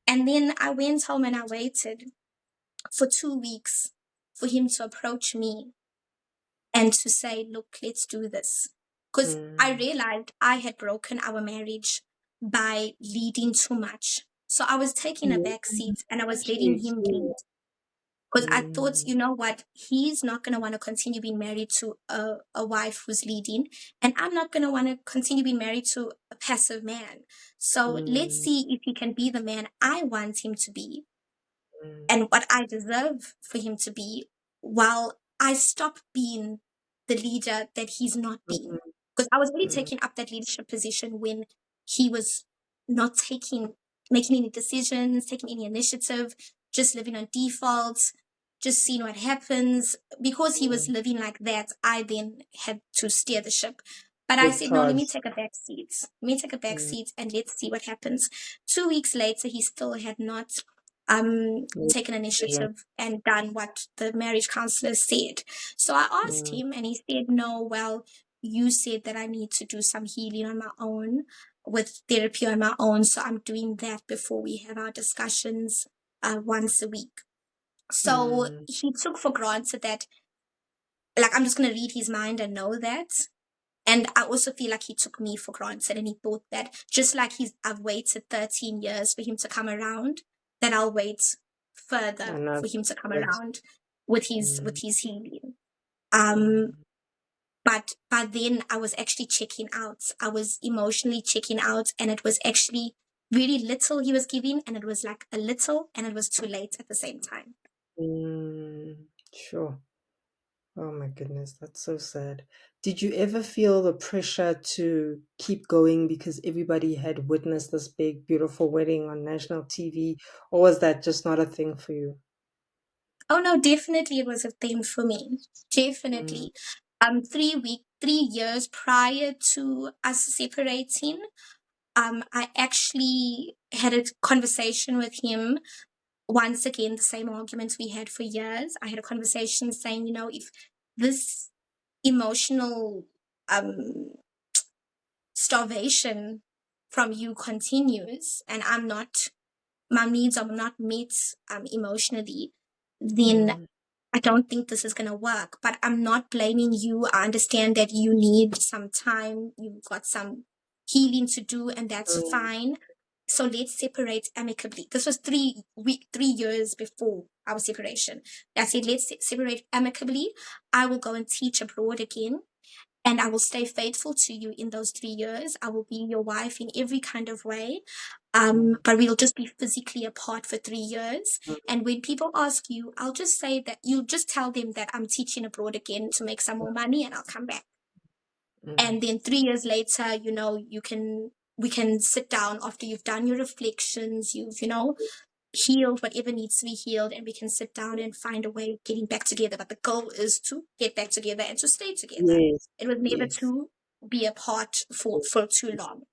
And then I went home and I waited for 2 weeks for him to approach me and to say, look, let's do this. Because I mm. realized I had broken our marriage by leading too much. So I was taking a Yeah, back seat and I was letting actually, him yeah. lead. Because I thought, Mm, you know what, he's not going to want to continue being married to a wife who's leading, and I'm not going to want to continue being married to a passive man. So let's mm, see if he can be the man I want him to be mm, and what I deserve for him to be, while I stop being the leader that he's not being. mm, Because I was really mm, taking up that leadership position when he was not making any decisions, taking any initiative, just living on default, just seeing what happens. Because he was mm. living like that, I then had to steer the ship. But I Take said, no, let me charge. take a back seat. Let me take a back Mm, seat and let's see what happens. 2 weeks later, he still had not mm, taken vision. initiative and done what the marriage counselor said. So I asked Mm, him, and he said, no, well, you said that I need to do some healing on my own with therapy on my own. So I'm doing that before we have our discussions once a week. So mm, he took for granted that, like, I'm just going to read his mind and know that. And I also feel like he took me for granted, and he thought that just like I've waited 13 years for him to come around, that I'll wait I further know. for him to come But, around with mm, his healing. Um, mm, but by then I was actually checking out. I was emotionally checking out, and it was actually really little he was giving, and it was like a little, and it was too late at the same time. sure. Oh my goodness, that's so sad. Did you ever feel the pressure to keep going because everybody had witnessed this big, beautiful wedding on national TV, or was that just not a thing for you? Oh no, definitely it was a thing for me. Mm, Definitely. 3 years prior to us separating, I actually had a conversation with him. Once again, the same arguments we had for years. I had a conversation saying, you know, if this emotional um starvation from you continues and my needs are not met emotionally, then mm, I don't think this is going to work. But I'm not blaming you. I understand that you need some time. You've got some healing to do, and that's mm, fine. So let's separate amicably. This was 3 years before our separation. I said, let's separate amicably. I will go and teach abroad again, and I will stay faithful to you in those 3 years. I will be your wife in every kind of way. mm, But we'll just be physically apart for 3 years. mm, And when people ask you, I'll just say that you'll just tell them that I'm teaching abroad again to make some more money, and I'll come back. mm, And then 3 years later, we can sit down after you've done your reflections, healed whatever needs to be healed, and we can sit down and find a way of getting back together. But the goal is to get back together and to stay together. yes, It was never yes. to be apart for too long.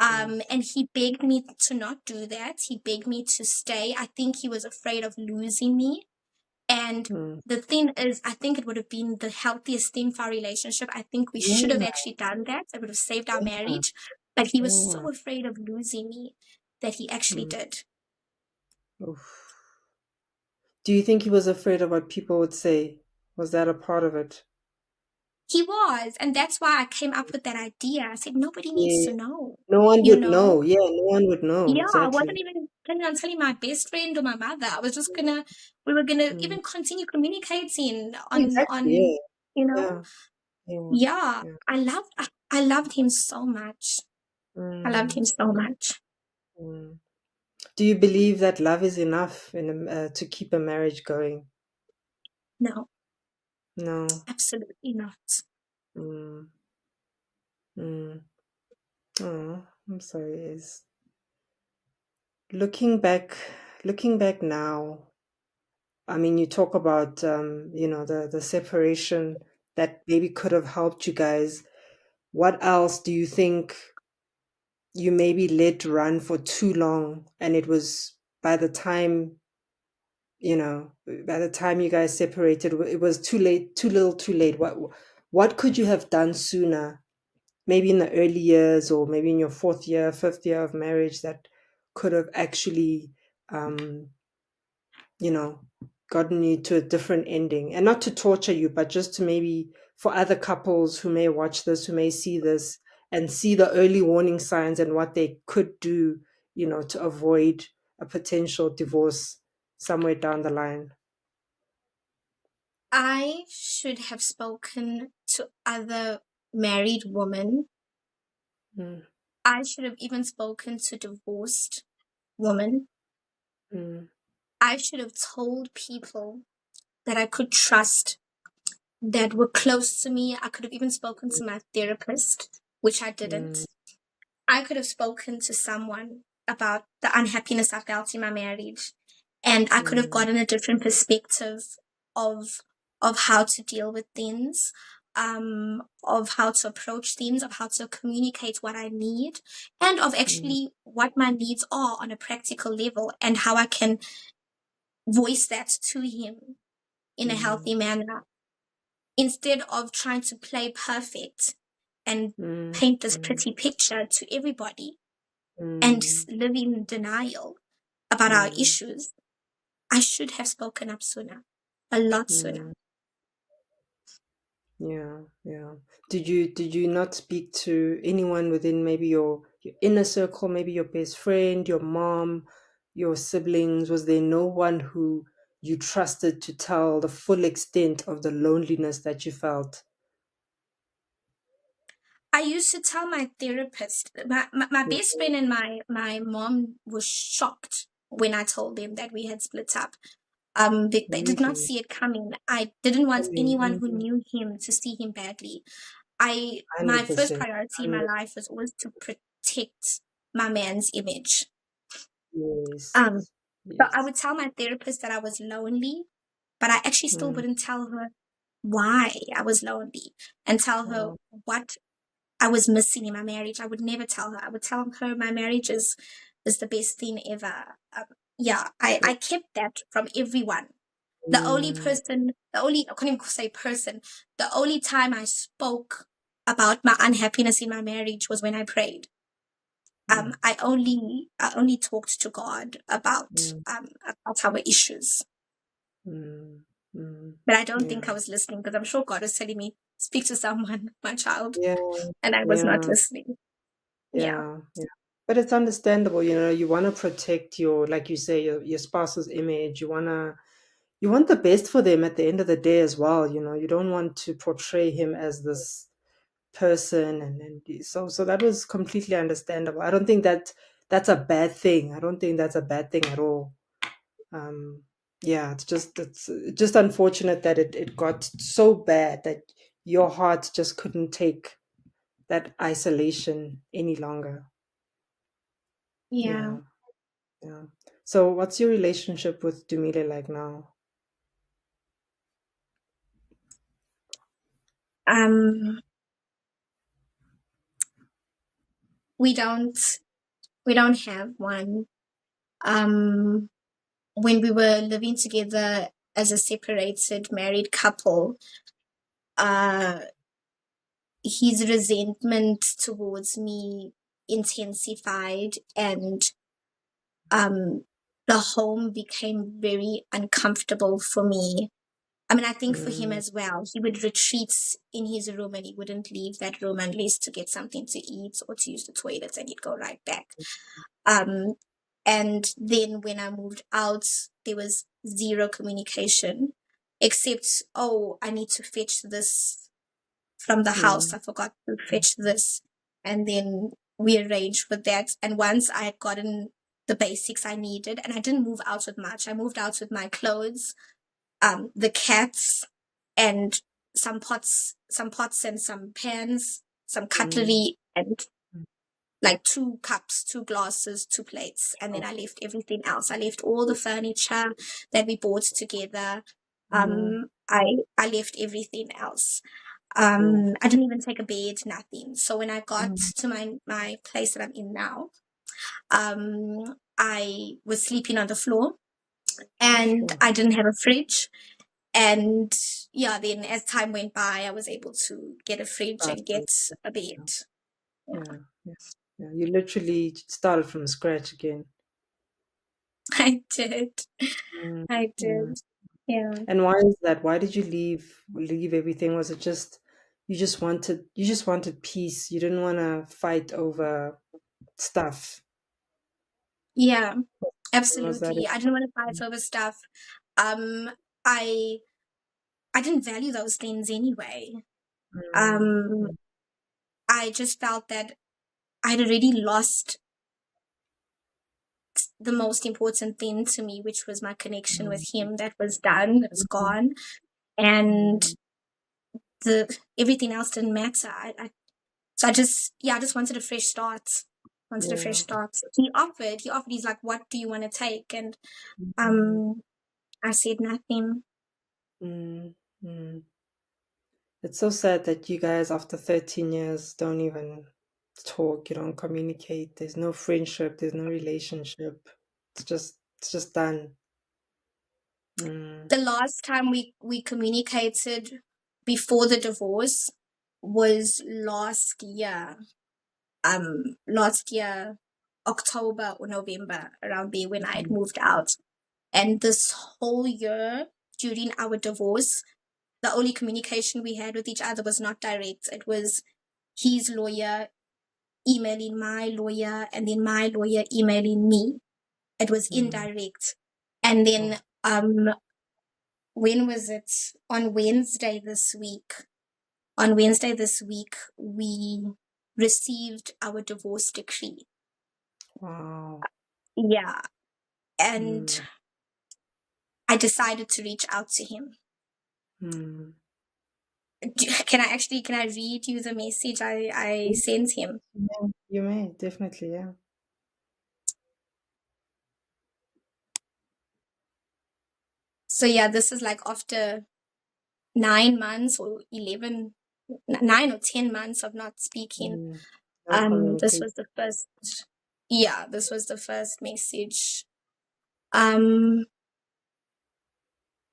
Yes. And he begged me to not do that. He begged me to stay. I think he was afraid of losing me. And Mm. the thing is, I think it would have been the healthiest thing for our relationship. I think we should have Yeah, actually done that. It would have saved our yeah, marriage. But he was yeah. so afraid of losing me that he actually Mm. did. Oof. Do you think he was afraid of what people would say? Was that a part of it? He was. And that's why I came up with that idea. I said, nobody needs Yeah. to know, No one you would know? know. Yeah, no one would know. Yeah, I wasn't Exactly. even planning on telling my best friend or my mother. We were gonna Mm. even continue communicating Exactly. on, Yeah. you know, Yeah. Yeah. yeah. Yeah. I loved him so much. I loved Mm. him so much. Mm. Do you believe that love is enough to keep a marriage going? No, No. absolutely not. Mm. Mm. Oh, I'm sorry. Is looking back, looking back now. I mean, you talk about the separation that maybe could have helped you guys. What else do you think you maybe let run for too long, and it was by the time by the time you guys separated, it was too late, too little, too late. What could you have done sooner? Maybe in the early years, or maybe in your fourth year, fifth year of marriage, that could have actually um, you know, gotten you to a different ending. And not to torture you, but just to maybe for other couples who may watch this, who may see this and see the early warning signs and what they could do, to avoid a potential divorce somewhere down the line. I should have spoken to other married women. Mm, I should have even spoken to divorced women. mm, I should have told people that I could trust, that were close to me. I could have even spoken to my therapist, which I mm, didn't. I could have spoken to someone about the unhappiness I felt in my marriage, and I could have mm, gotten a different perspective of how to deal with things, of how to approach things, of how to communicate what I need, and of mm, actually what my needs are on a practical level, and how I can voice that to him in a mm, healthy manner, instead of trying to play perfect and mm, paint this mm, pretty picture to everybody and mm, live in denial about our mm, issues. I should have spoken up sooner, a lot sooner. mm. Yeah, yeah. Did you not speak to anyone within maybe your inner circle, maybe your best friend, your mom, your siblings? Was there no one who you trusted to tell the full extent of the loneliness that you felt? I used to tell my therapist, my Mm, best friend and my mom was shocked when I told them that we had split up. They did not really? see it coming. I didn't want Coming. anyone who knew him to see him badly. My first 100%. priority in my life was always to protect my man's image. Yes. Um, so I Yes. would tell my therapist that I was lonely, but I actually still Mm. wouldn't tell her why I was lonely, and tell her Wow. what I was missing in my marriage. I would never tell her. I would tell her my marriage is the best thing ever. Yeah, I kept that from everyone. The only Mm, person, I can't even say person, the only time I spoke about my unhappiness in my marriage was when I prayed. mm, I only talked to God mm, about our issues, mm, mm. but I don't think Yeah. I was listening, because I'm sure God was telling me, speak to someone, my child, Yeah. and I was not Yeah. listening. Yeah, Yeah, yeah. But it's understandable, you want to protect your, like you say, your spouse's image. You want the best for them at the end of the day as well, You don't want to portray him as this person, and so that was completely understandable. I don't think that that's a bad thing. I don't think that's a bad thing at all. Um, yeah, it's just unfortunate that it got so bad that your heart just couldn't take that isolation any longer. yeah. Yeah, yeah. So what's your relationship with Dumile like now? Um, we don't we don't have one. Um, when we were living together as a separated married couple, uh, his resentment towards me intensified, and um, the home became very uncomfortable for me. I mean, I think for him Mm, as well. He would retreat in his room, and he wouldn't leave that room unless to get something to eat or to use the toilets, and he'd go right back. Um, and then when I moved out, there was zero communication, except, oh, I need to fetch this from the house. mm, I forgot to fetch this. And then we arranged with that. And once I had gotten the basics I needed, and I didn't move out with much, I moved out with my clothes, the cats, and some pots and some pans, some mm, cutlery, and mm. like 2 cups, 2 glasses, 2 plates, and then I left everything else. I left all the furniture that we bought together. Mm, I left everything else. oh, I didn't even take a bed, nothing. So when I got mm, to my place that I'm in now, I was sleeping on the floor, and sure. I didn't have a fridge. And yeah, then as time went by, I was able to get a fridge Start and from- get a bed. Yeah, Yeah, yeah, yeah. You literally started from scratch again. I did. Mm, I mm. did. Yeah. And why is that? Why did you leave everything? Was it just you just wanted peace? You didn't want to fight over stuff. Yeah, Was that it? absolutely. I didn't want to fight over stuff. Um, I I didn't value those things anyway. Mm, Um, mm, I just felt that I'd already lost the most important thing to me, which was my connection with mm, him. That was done, it was gone. And mm, everything else didn't matter. So I just wanted a fresh start. Wanted a fresh yeah. start. He's like, what do you want to take? And Mm, um, I said nothing. mm, mm. It's so sad that you guys, after 13 years, don't even talk, you don't communicate. There's no friendship, there's no relationship. It's just done. Mm, The last time we communicated before the divorce was last year, October or November, around there when I had mm, moved out. And this whole year during our divorce, the only communication we had with each other was not direct. It was his lawyer emailing my lawyer and then my lawyer emailing me. It was mm. indirect. And then Oh, when was it? On Wednesday this week. On Wednesday this week, we received our divorce decree. wow. Yeah. And Mm, I decided to reach out to him. mm. Can I read you the message I sent him? Yeah, you may, definitely, yeah. So yeah, this is like after 9 months or 11, 9 or 10 months of not speaking. Mm. No This communication. was the first, yeah, this was the first message. Um,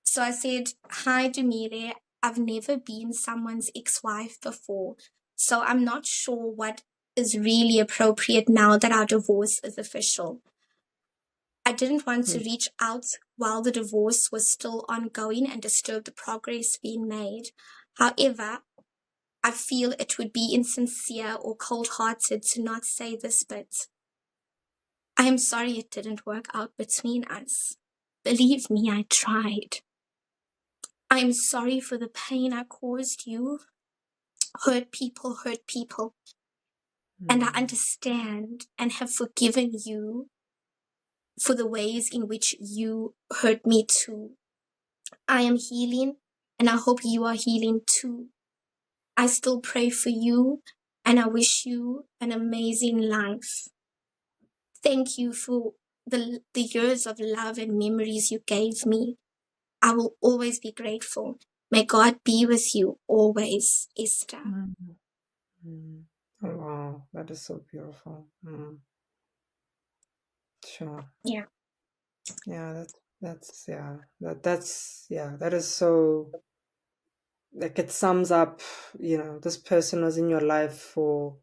so I said, hi, Dumile. I've never been someone's ex-wife before, so I'm not sure what is really appropriate now that our divorce is official. I didn't want to Mm, reach out while the divorce was still ongoing and disturb the progress being made. However, I feel it would be insincere or cold-hearted to not say this bit. I am sorry it didn't work out between us. Believe me, I tried. I am sorry for the pain I caused you. Hurt people. And I mm, understand and have forgiven you for the ways in which you hurt me too. I am healing and I hope you are healing too. I still pray for you and I wish you an amazing life. Thank you for the years of love and memories you gave me. I will always be grateful. May God be with you always, Esther. mm, mm. Oh, wow, that is so beautiful. Mm, sure. Yeah. Yeah, that is so, like, it sums up, this person was in your life for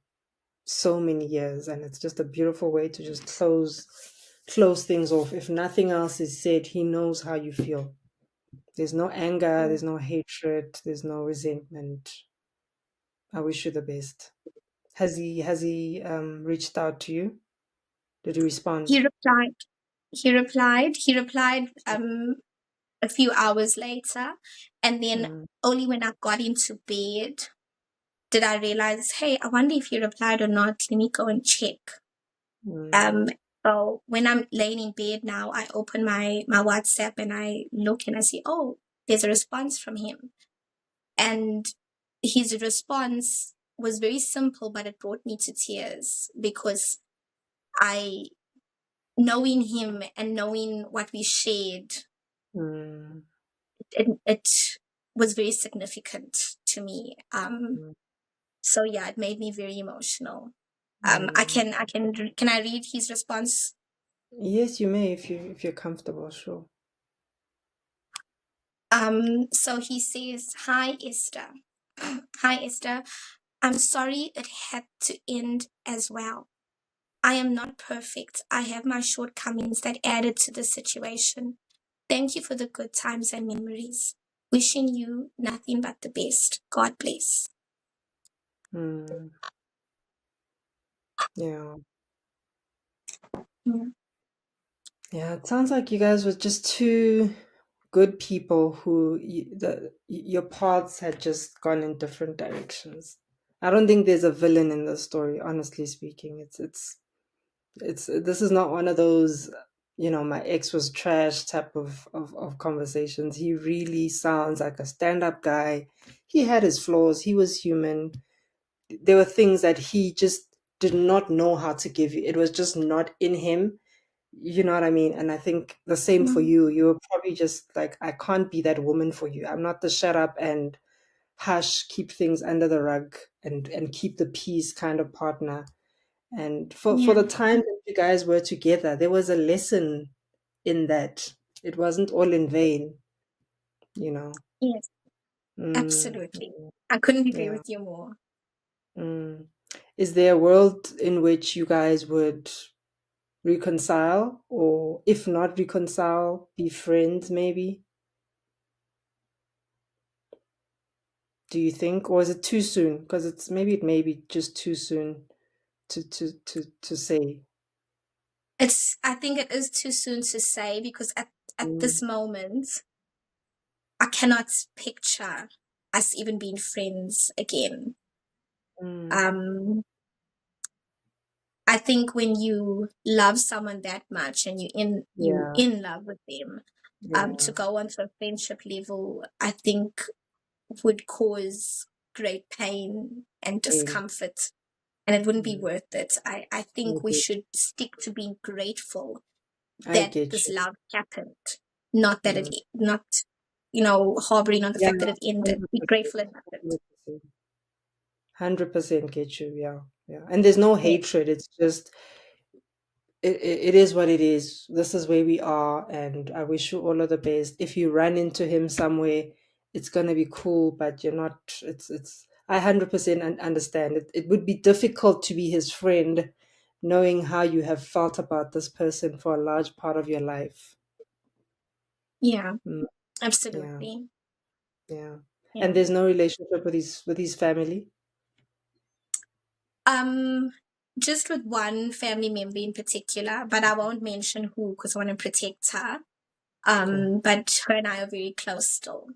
so many years, and it's just a beautiful way to just close things off. If nothing else is said, he knows how you feel. There's no anger, there's no hatred, there's no resentment. I wish you the best. Has he reached out to you? Did he respond? He replied. He replied a few hours later. And then Mm, only when I got into bed did I realize, hey, I wonder if he replied or not. Let me go and check. Um, mm, so when I'm laying in bed now, I open my WhatsApp and I look and I see, oh, there's a response from him. And his response was very simple, but it brought me to tears because I, knowing him and knowing what we shared, mm, it was very significant to me. mm, So yeah, it made me very emotional. mm. Can I read his response? Yes, you may, if you're comfortable, sure. So he says, hi, Esther. Hi, Esther. I'm sorry it had to end as well. I am not perfect. I have my shortcomings that added to the situation. Thank you for the good times and memories. Wishing you nothing but the best. God bless. Mm, yeah. Yeah. Yeah, it sounds like you guys were just two good people who your paths had just gone in different directions. I don't think there's a villain in the story, honestly speaking. It's this is not one of those, my ex was trash type of conversations. He really sounds like a stand-up guy. He had his flaws. He was human. There were things that he just did not know how to give you. It was just not in him. You know what I mean? And I think the same for Mm. you. You were probably just like, I can't be that woman for you. I'm not the shut up and hush, keep things under the rug and keep the peace kind of partner. And for Yeah. the time that you guys were together, there was a lesson in that. It wasn't all in vain, you know. Yes. Mm, Absolutely. I couldn't agree yeah. with you more. Mm. Is there a world in which you guys would reconcile, or if not reconcile, be friends maybe? Do you think, or is it too soon? Because it may be just too soon to say. I think it is too soon to say because at Mm, this moment, I cannot picture us even being friends again. mm, Um, I think when you love someone that much and you yeah, in love with them, to yeah, go onto a friendship level, I think would cause great pain and pain. discomfort, and it wouldn't be Mm, worth it. I I think we get should stick to being grateful I that get this you. love happened, not that Mm, not, harboring on the yeah, fact that it ended. Be 100%, grateful it happened. 100%, 100% get you. Yeah, yeah. And there's no Yeah. hatred. It's just it is what it is. This is where we are, and I wish you all of the best. If you run into him somewhere, it's gonna be cool, but you're not. It's. I 100% understand. It would be difficult to be his friend, knowing how you have felt about this person for a large part of your life. Yeah, Mm, yeah, absolutely. yeah. Yeah. And there's no relationship with his family. Um, just with one family member in particular, but I won't mention who because I want to protect her. Okay. But her and I are very close still.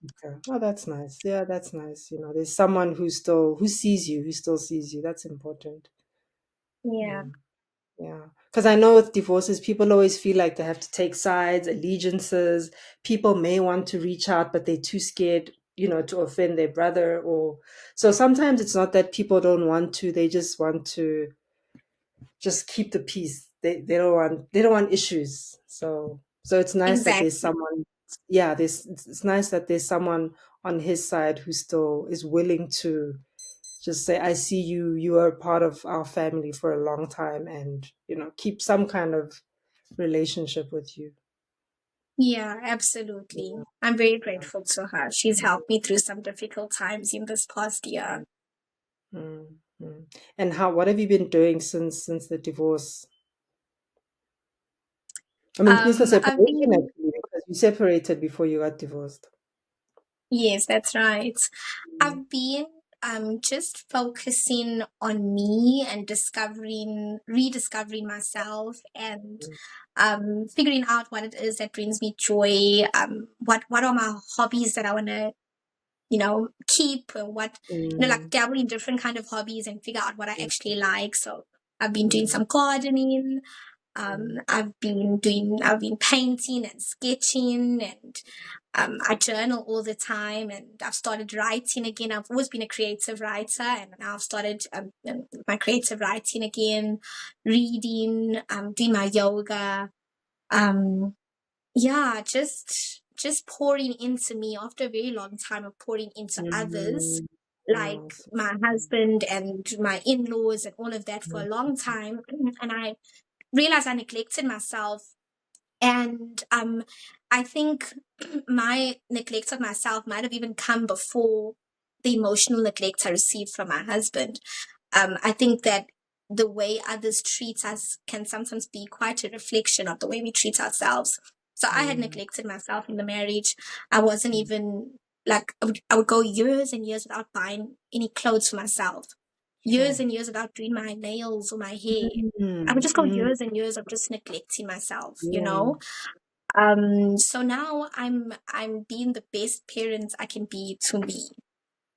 Okay. Oh, that's nice. Yeah, that's nice. There's someone who sees you, who still sees you. That's important. Yeah, Mm. Yeah. Because I know with divorces, people always feel like they have to take sides, allegiances. People may want to reach out, but they're too scared, to offend their brother or so sometimes it's not that people don't want to, they just want to just keep the peace. They don't want issues. So it's nice that there's exactly. someone, yeah, it's nice that there's someone on his side who still is willing to just say, I see you, you are a part of our family for a long time, and keep some kind of relationship with you. Yeah, Yeah. absolutely. I'm very grateful to her. She's helped me through some difficult times in this past year. Mm, mm. And what have you been doing since the divorce? I mean, since the I've separation, been actually, because you separated before you got divorced. Yes, that's right. Mm, I've been just focusing on me and rediscovering myself and figuring out what it is that brings me joy. What are my hobbies that I want to, keep, and what, like mm, dabble in different kind of hobbies and figure out what I mm, actually like. So I've been doing mm, some gardening. mm, I've been painting and sketching, and I journal all the time, and I've started writing again. I've always been a creative writer, and now I've started my creative writing again, reading, doing my yoga. Um, yeah, just pouring into me after a very long time of pouring into others, mm. like Oh, so my sweet. husband and my in-laws and all of that for a long time. And I realized I neglected myself. And I think my neglect of myself might have even come before the emotional neglect I received from my husband. I think that the way others treat us can sometimes be quite a reflection of the way we treat ourselves. So I had Mm, neglected myself in the marriage. I wasn't mm, even like, I would go years and years without buying any clothes for myself, years sure. and years without doing my nails or my hair. I would Mm, just go mm, years and years of just neglecting myself, yeah. So now I'm being the best parent I can be to me.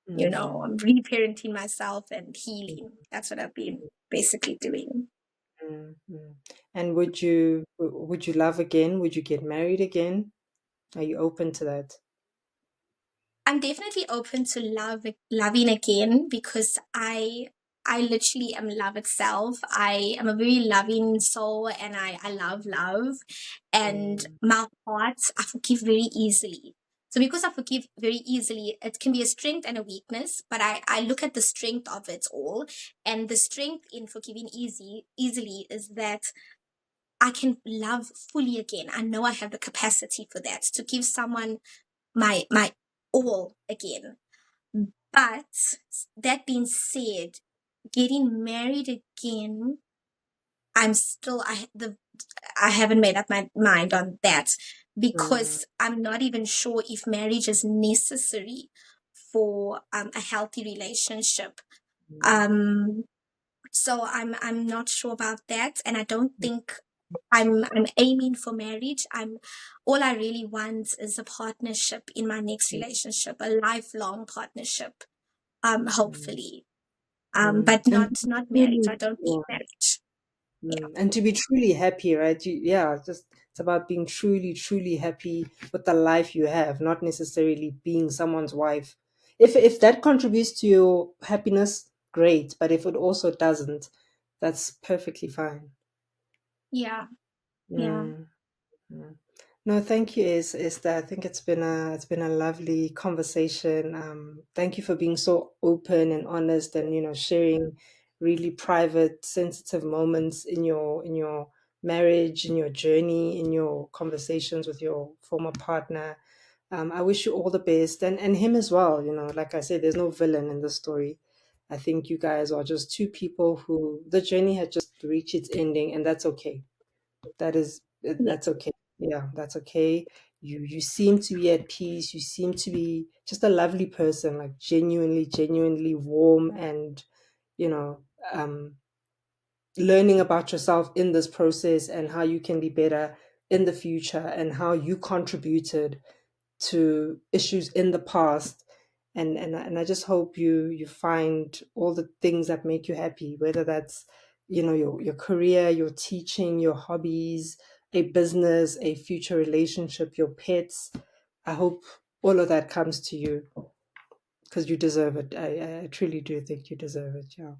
Mm, I'm reparenting myself and healing. That's what I've been basically doing. mm. And would you love again? Would you get married again? Are you open to that? I'm definitely open to loving again because I literally am love itself. I am a very loving soul and I love love. And Mm, my heart, I forgive very easily. So because I forgive very easily, it can be a strength and a weakness, but I look at the strength of it all. And the strength in forgiving easily is that I can love fully again. I know I have the capacity for that to give someone my all again. But that being said, getting married again, I'm still I haven't made up my mind on that mm, because I'm not even sure if marriage is necessary for a healthy relationship. mm, Um, so I'm not sure about that, and I don't think I'm aiming for marriage. I'm All I really want is a partnership in my next mm, relationship, a lifelong partnership. mm, Hopefully, mm. but And not marriage. really, I don't need yeah. marriage. Yeah, And to be truly happy, right? Yeah, just it's about being truly, truly happy with the life you have, not necessarily being someone's wife. If that contributes to your happiness, great. But if it also doesn't, that's perfectly fine. yeah, yeah. Mm, mm. No, thank you, Esther. I think it's been a lovely conversation. Thank you for being so open and honest, and sharing really private, sensitive moments in your marriage, in your journey, in your conversations with your former partner. I wish you all the best, and him as well. Like I said, there's no villain in this story. I think you guys are just two people who the journey had just reached its ending, and that's okay. Yeah. That's okay. Yeah, that's okay. You seem to be at peace. You seem to be just a lovely person, like genuinely, genuinely warm, and you know, um, learning about yourself in this process and how you can be better in the future and how you contributed to issues in the past. And I just hope you find all the things that make you happy, whether that's your career, your teaching, your hobbies, a business, a future relationship, your pets. I hope all of that comes to you because you deserve it. I truly do think you deserve it. Yeah.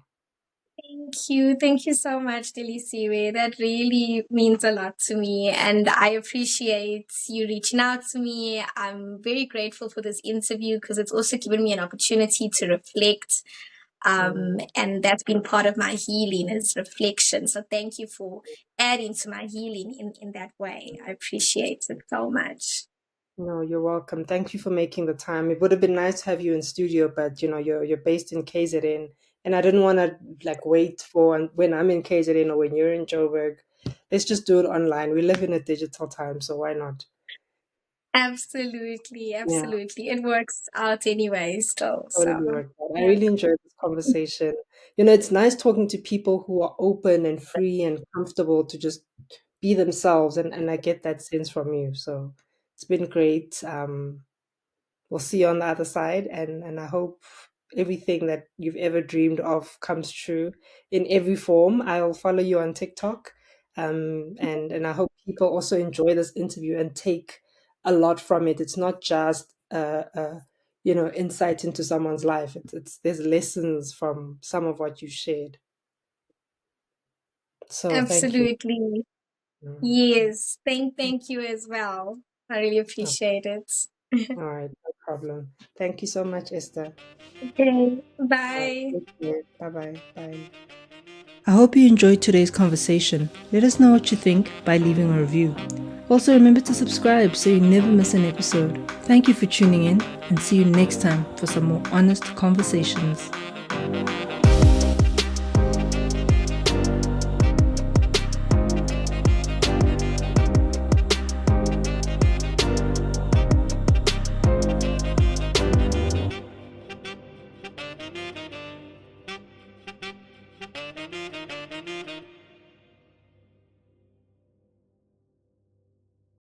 Thank you. Thank you so much, Delisiwe. That really means a lot to me. And I appreciate you reaching out to me. I'm very grateful for this interview because it's also given me an opportunity to reflect. Mm. And that's been part of my healing is reflection. So thank you for adding to my healing in that way. I appreciate it so much. No, you're welcome. Thank you for making the time. It would have been nice to have you in studio, but you're based in KZN, and I didn't want to like wait for when I'm in KZN or when you're in Joburg. Let's just do it online. We live in a digital time, so why not? Absolutely, Yeah, absolutely. It works out anyway, still. totally So, worked out. I yeah. really enjoyed this conversation. It's nice talking to people who are open and free and comfortable to just be themselves, and I get that sense from you. So it's been great. We'll see you on the other side, and I hope everything that you've ever dreamed of comes true in every form. I'll follow you on TikTok, and I hope people also enjoy this interview and take a lot from it. It's not just insight into someone's life. It's there's lessons from some of what you shared. So thank you. Absolutely. Mm. Yes. Thank you as well. I really Oh, appreciate it. all right, no problem. Thank you so much, Esther. Okay. All right, Bye. take care. Bye bye. Bye. I hope you enjoyed today's conversation. Let us know what you think by leaving a review. Also, remember to subscribe so you never miss an episode. Thank you for tuning in and see you next time for some more honest conversations.